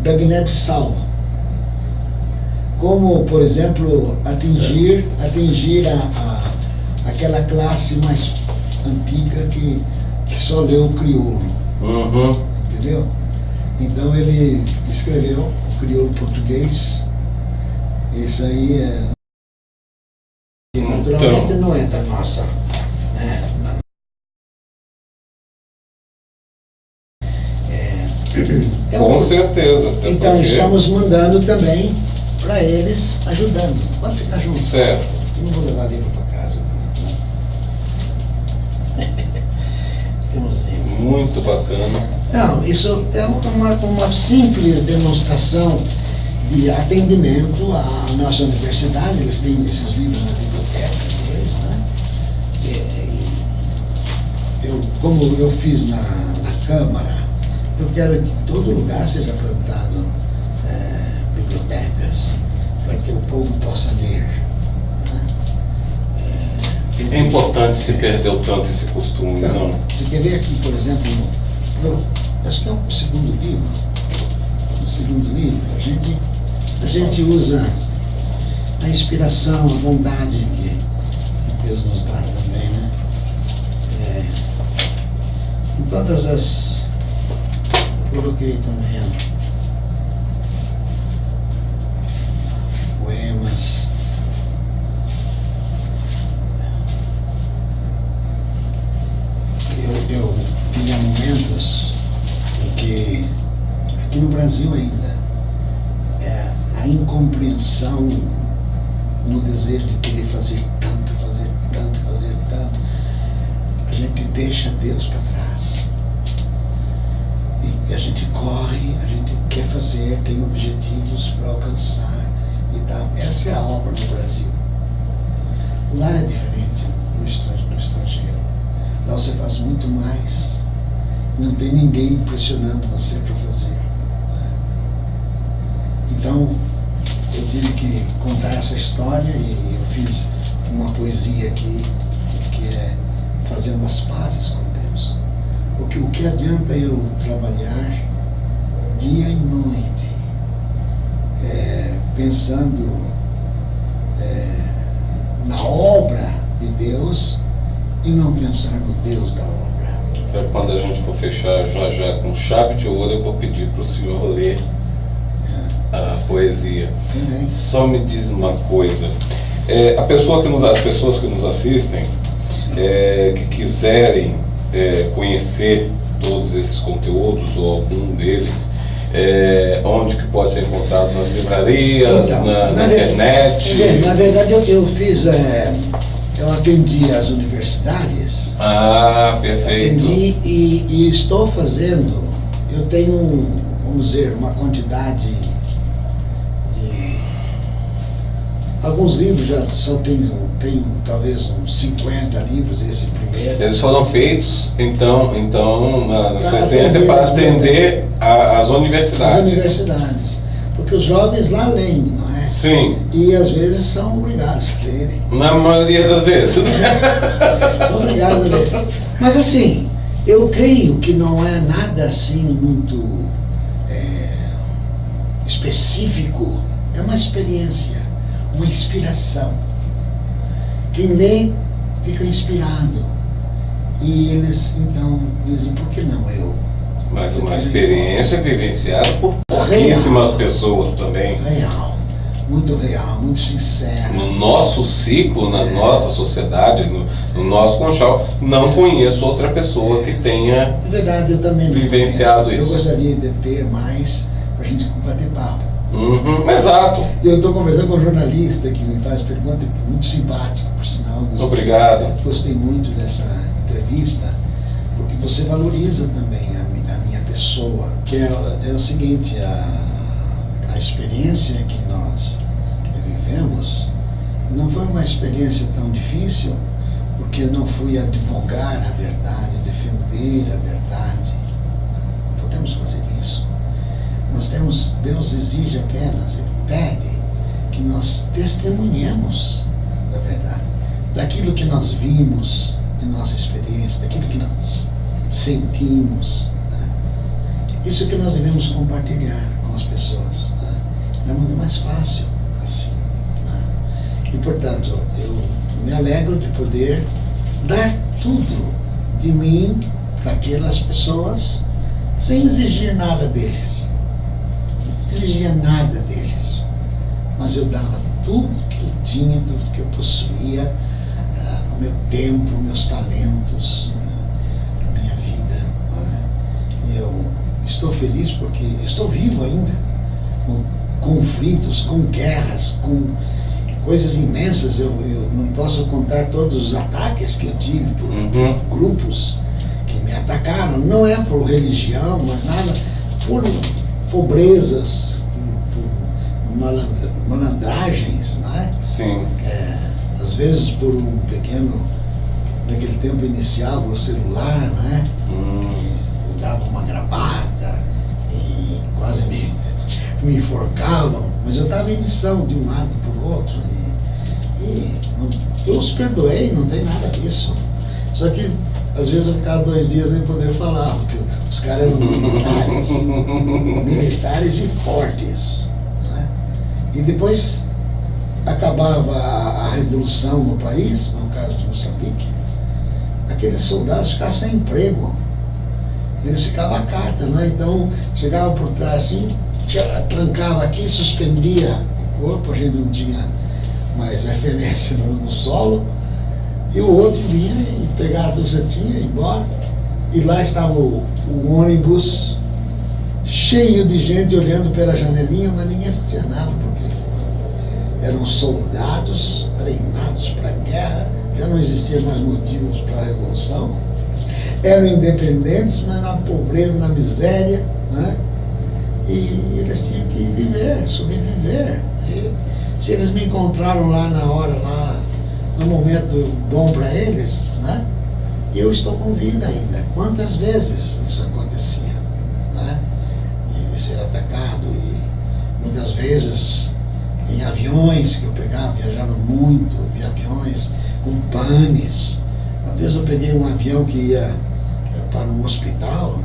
da Guiné-Bissau. Como, por exemplo, atingir aquela classe mais antiga que só leu o crioulo. Uhum. Entendeu? Então ele escreveu o crioulo português. Isso aí naturalmente não é da nossa. Com certeza. até Então porque- estamos mandando também para eles, ajudando. Pode ficar junto. Certo. Eu não vou levar livro para casa. Temos livro. Muito bacana. Não, isso é uma simples demonstração de atendimento à nossa universidade. Eles têm esses livros na biblioteca deles, né? Como eu fiz na Câmara, eu quero que em todo lugar seja plantado bibliotecas, para que o povo possa ler. Né? É importante se perdeu tanto esse costume, não? Você quer ver aqui, por exemplo, acho que é o segundo livro. No segundo livro, a gente usa a inspiração, a bondade que Deus nos dá também, né? Em todas as... Coloquei também poemas. Eu tinha momentos em que, aqui no Brasil ainda, a incompreensão no desejo de querer fazer tanto, a gente deixa Deus para trás. E a gente corre, a gente quer fazer, tem objetivos para alcançar e tal. Essa é a obra no Brasil. Lá é diferente, no estrangeiro. Lá você faz muito mais. Não tem ninguém pressionando você para fazer. Né? Então, eu tive que contar essa história e eu fiz uma poesia aqui, que é Fazendo as Pazes com Deus. O que adianta eu trabalhar dia e noite, pensando na obra de Deus e não pensar no Deus da obra. Para quando a gente for fechar já com chave de ouro, eu vou pedir para o senhor ler a poesia. Só me diz uma coisa, as pessoas que nos assistem, que quiserem conhecer todos esses conteúdos ou algum deles, onde que pode ser encontrado? Nas livrarias, então, na internet? Na verdade, eu fiz, eu atendi as universidades. Ah, perfeito. Atendi e estou fazendo, eu tenho, vamos dizer, uma quantidade de... Alguns livros já só tem talvez uns 50 livros, esse primeiro. Eles foram feitos, então na sua essência, para atender as universidades. As universidades. Porque os jovens lá leem, não é? Sim. E às vezes são obrigados a lerem. Na maioria das vezes. São obrigados a ler. Mas assim, eu creio que não é nada assim muito específico. É uma experiência, uma inspiração. Quem lê fica inspirado. E eles, então, dizem, por que não eu? Mas uma experiência vivenciada por pouquíssimas pessoas também. Real, muito sincera. No nosso ciclo, na nossa sociedade, no nosso conchal, não conheço outra pessoa que tenha eu também vivenciado isso. Eu gostaria de ter mais para a gente bater papo. Exato. Eu estou conversando com um jornalista que me faz pergunta, muito simpático, por sinal. Obrigado. Gostei muito dessa entrevista, porque você valoriza também a minha pessoa, que é o seguinte, a experiência que nós vivemos não foi uma experiência tão difícil, porque eu não fui advogar a verdade, defender a verdade. Não podemos fazer isso. Deus exige apenas, Ele pede que nós testemunhemos da verdade, daquilo que nós vimos em nossa experiência, daquilo que nós sentimos. Né? Isso que nós devemos compartilhar com as pessoas. Né? É muito mais fácil assim. Né? E, portanto, eu me alegro de poder dar tudo de mim para aquelas pessoas sem exigir nada deles. Não exigia nada deles, mas eu dava tudo que eu tinha, tudo que eu possuía, o meu tempo, meus talentos, a minha vida. E eu estou feliz porque estou vivo ainda, com conflitos, com guerras, com coisas imensas. Eu não posso contar todos os ataques que eu tive por grupos que me atacaram, não é por religião, mas nada, por pobrezas, por malandragens, não é? Sim. Às vezes por um pequeno, naquele tempo iniciava o celular, não é? Me dava uma gravata e quase me enforcavam, mas eu estava em missão de um lado para o outro eu os perdoei, não tem nada disso. Só que às vezes eu ficava 2 dias sem poder falar, porque os caras eram militares e fortes, né? E depois acabava a revolução no país, no caso de Moçambique, aqueles soldados ficavam sem emprego. Eles ficavam à carta, né? Então chegavam por trás assim, trancava aqui, suspendia o corpo, a gente não tinha mais referência no solo, e o outro vinha e pegava tudo que você tinha e ia embora. E lá estava o ônibus cheio de gente olhando pela janelinha, mas ninguém fazia nada, porque eram soldados treinados para a guerra, já não existia mais motivos para a revolução, eram independentes, mas na pobreza, na miséria, né? E eles tinham que viver, sobreviver. E se eles me encontraram lá na hora, lá no momento bom para eles, né? Eu estou com vida ainda. Quantas vezes isso acontecia, né? E ser atacado, e muitas vezes em aviões que eu pegava, viajava muito, em aviões com panes. Uma vez eu peguei um avião que ia para um hospital,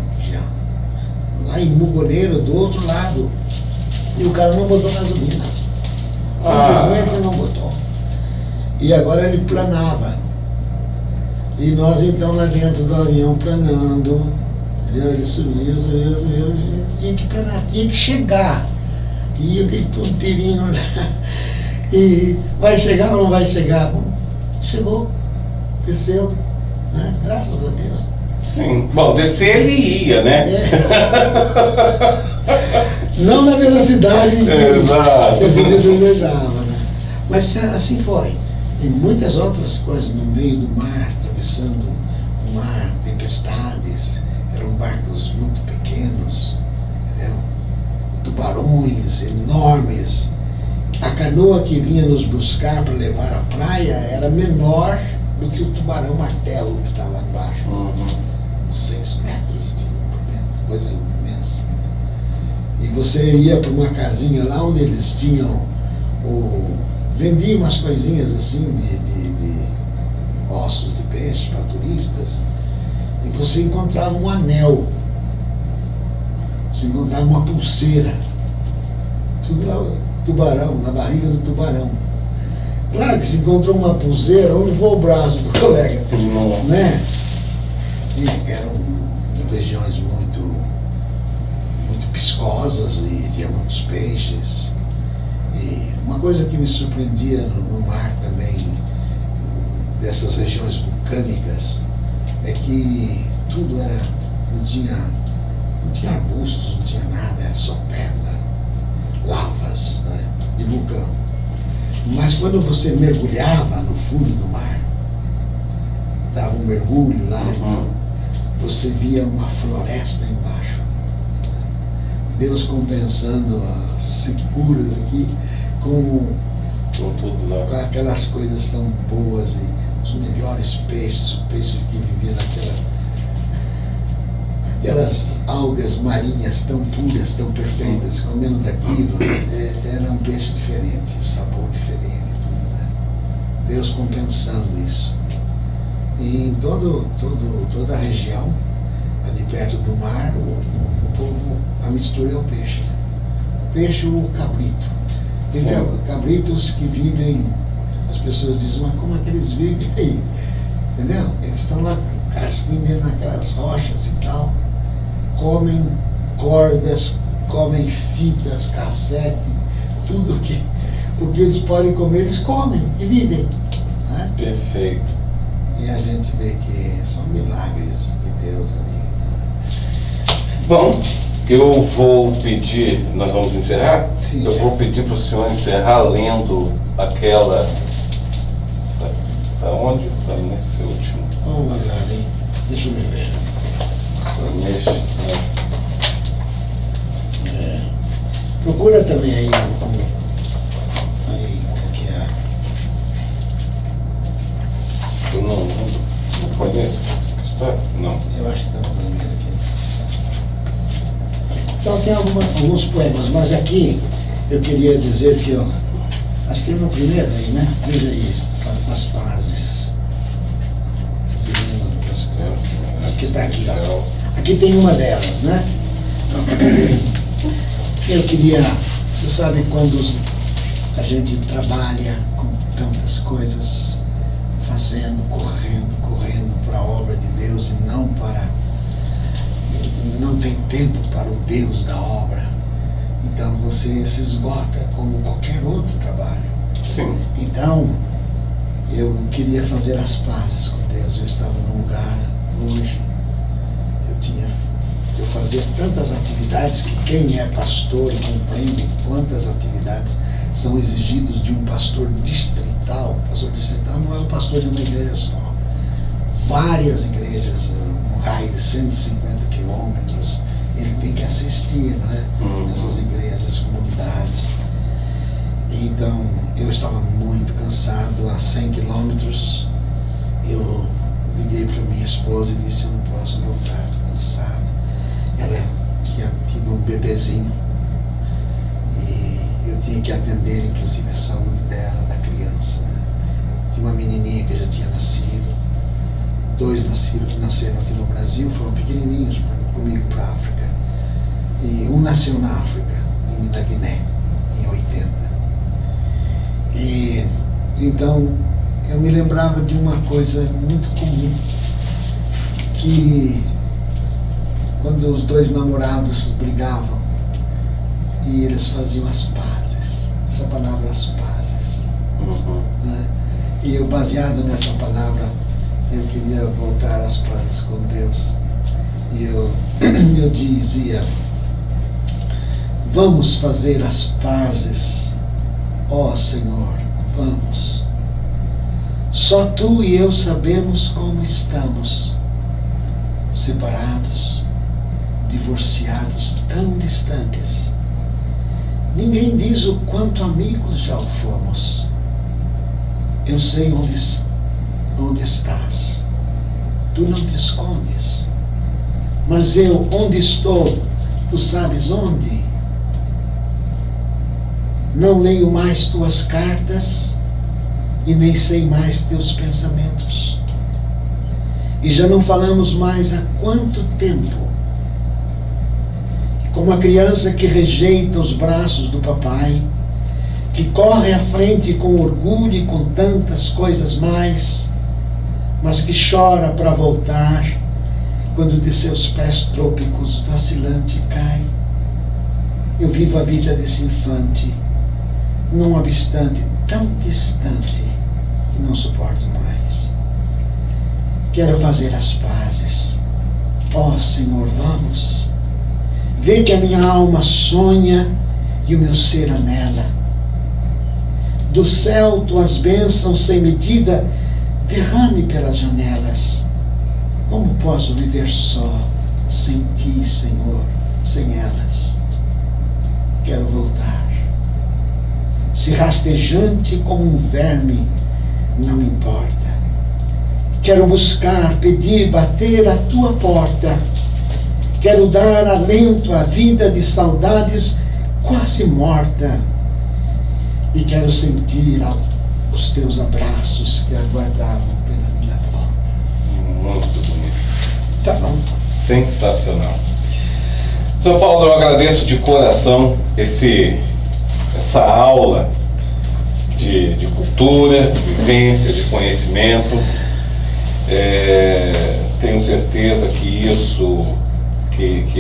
lá em Mugoneiro, do outro lado, e o cara não botou gasolina. Simplesmente não botou. E agora ele planava. E nós então lá dentro do avião planando, entendeu? Ele subiu, tinha que planar, tinha que chegar. E aquele ponteirinho lá. E vai chegar ou não vai chegar? Bom, chegou, desceu, né? Graças a Deus. Sim. Bom, descer ele ia, né? Não na velocidade que Exato. ele desejava, né? Mas assim foi. E muitas outras coisas no meio do mar, atravessando o mar, tempestades, eram barcos muito pequenos, entendeu? Tubarões enormes. A canoa que vinha nos buscar para levar à praia era menor do que o tubarão martelo que estava embaixo, uns 6 metros de comprimento, coisa imensa. E você ia para uma casinha lá onde eles tinham vendiam umas coisinhas assim de ossos de peixe para turistas, e você encontrava um anel, você encontrava uma pulseira, tudo lá, tubarão, na barriga do tubarão. Claro que se encontrou uma pulseira, onde foi o braço do colega? Nossa. Né? E eram regiões muito piscosas e tinha muitos peixes. E uma coisa que me surpreendia no mar também, dessas regiões vulcânicas, é que tudo era, não tinha arbustos, não tinha nada, era só pedra, lavas, né, de vulcão. Mas quando você mergulhava no fundo do mar, dava um mergulho lá, então, você via uma floresta embaixo. Deus compensando a secura aqui com tudo lá, com aquelas coisas tão boas e os melhores peixes, o peixe que vivia aquelas algas marinhas tão puras, tão perfeitas, comendo daquilo, era um peixe diferente, um sabor diferente, tudo, né? Deus compensando isso. E em toda a região, ali perto do mar, o povo, a mistura é o peixe. O peixe ou o cabrito. Tem cabritos que vivem, as pessoas dizem, mas como é que eles vivem aí? Entendeu? Eles estão lá com casquinha dentro naquelas rochas e tal, comem cordas, comem fitas, cassete, tudo o que eles podem comer, eles comem e vivem. Né? Perfeito. E a gente vê que são milagres de Deus ali. Né? Bom, eu vou pedir, nós vamos encerrar? Sim. Eu vou pedir para o senhor encerrar lendo aquela. Está onde? Está nesse último. Oh, Magari, hein? Deixa eu me ver. Neste, né? Procura também aí Conheço. Não. Eu acho que está no primeiro aqui. Então tem alguns poemas, mas aqui eu queria dizer que eu acho que é no primeiro aí, né? Veja isso, as pazes. Acho que está aqui, ó. Aqui tem uma delas, né? Eu queria, você sabe quando a gente trabalha com tantas coisas, fazendo, correndo para a obra de Deus e não tem tempo para o Deus da obra. Então você se esgota como qualquer outro trabalho. Sim. Então, eu queria fazer as pazes com Deus. Eu estava num lugar longe. Eu fazia tantas atividades que quem é pastor compreende quantas atividades são exigidas de um pastor distrital. O pastor distrital não é o pastor de uma igreja só. Várias igrejas, um raio de 150 quilômetros, ele tem que assistir, não é? Essas igrejas, comunidades. Então, eu estava muito cansado, a 100 quilômetros. Eu liguei para minha esposa e disse: eu não posso voltar, estou cansado. Ela tinha tido um bebezinho e eu tinha que atender, inclusive, a saúde dela, da criança, né? De uma menininha que já tinha nascido. 2 nasceram aqui no Brasil, foram pequenininhos comigo para a África. E um nasceu na África, na Guiné, em 80. E então eu me lembrava de uma coisa muito comum, que quando os 2 namorados brigavam e eles faziam as pazes, essa palavra as pazes, né? E eu, baseado nessa palavra, eu queria voltar às pazes com Deus. E eu dizia: vamos fazer as pazes, ó Senhor, vamos. Só Tu e eu sabemos como estamos, separados, divorciados, tão distantes. Ninguém diz o quanto amigos já o fomos. Eu sei onde estás. Tu não te escondes. Mas eu, onde estou, Tu sabes onde? Não leio mais tuas cartas e nem sei mais teus pensamentos. E já não falamos mais há quanto tempo. Como a criança que rejeita os braços do papai, que corre à frente com orgulho e com tantas coisas mais, mas que chora para voltar quando de seus pés trôpicos vacilante cai. Eu vivo a vida desse infante, num obstante tão distante, que não suporto mais. Quero fazer as pazes. Ó Senhor, vamos. Vê que a minha alma sonha e o meu ser anela. Do céu tuas bênçãos sem medida derrame pelas janelas. Como posso viver só, sem Ti, Senhor, sem elas? Quero voltar. Se rastejante como um verme, não me importa. Quero buscar, pedir, bater a Tua porta. Quero dar alento à vida de saudades quase morta. E quero sentir os Teus abraços que aguardavam pela minha volta. Muito bonito. Tá bom. Sensacional. São Paulo, eu agradeço de coração essa aula de cultura, de vivência, de conhecimento. Tenho certeza que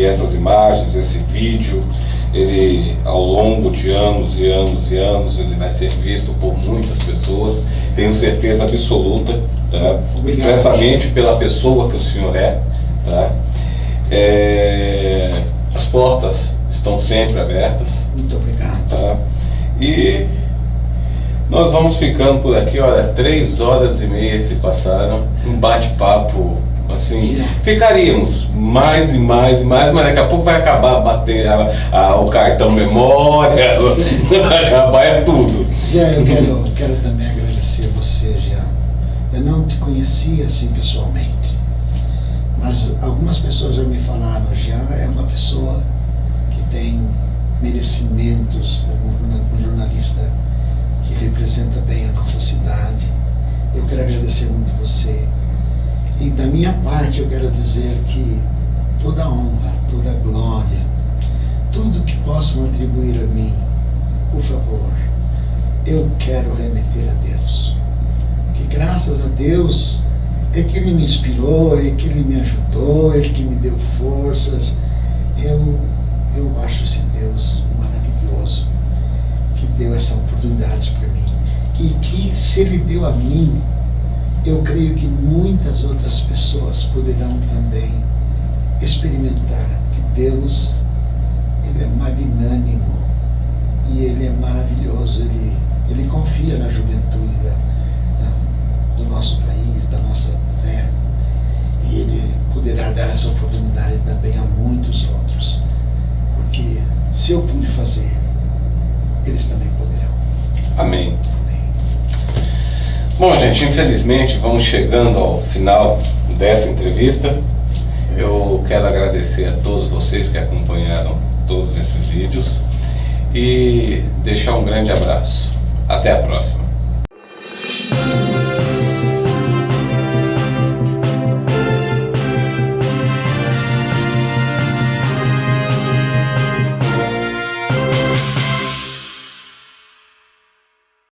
essas imagens, esse vídeo, ele, ao longo de anos e anos e anos, ele vai ser visto por muitas pessoas. Tenho certeza absoluta, tá? Expressamente pela pessoa que o senhor é, tá? As portas estão sempre abertas. Muito obrigado. Tá? E nós vamos ficando por aqui. Olha, 3h30 se passaram, um bate-papo assim, ficaríamos mais e mais e mais, mas daqui a pouco vai acabar bater o cartão memória, vai acabar tudo. Jean, eu quero também agradecer a você, Jean. Eu Eu não te conhecia assim pessoalmente, mas algumas pessoas já me falaram, já é uma pessoa que tem merecimentos, um jornalista que representa bem a nossa cidade. Eu quero agradecer muito você. E da minha parte eu quero dizer que toda honra, toda glória, tudo que possam atribuir a mim, por favor, eu quero remeter a Deus. Que graças a Deus é que Ele me inspirou, é que Ele me ajudou, é Ele que me deu forças. Eu acho esse Deus maravilhoso, que deu essa oportunidade para mim. E que se Ele deu a mim, eu creio que muitas outras pessoas poderão também experimentar que Deus, Ele é magnânimo e Ele é maravilhoso. Ele confia na juventude do nosso país, da nossa terra, e Ele poderá dar essa oportunidade também a muitos outros, porque se eu pude fazer, eles também poderão. Amém. Bom, gente, infelizmente vamos chegando ao final dessa entrevista. Eu quero agradecer a todos vocês que acompanharam todos esses vídeos e deixar um grande abraço. Até a próxima.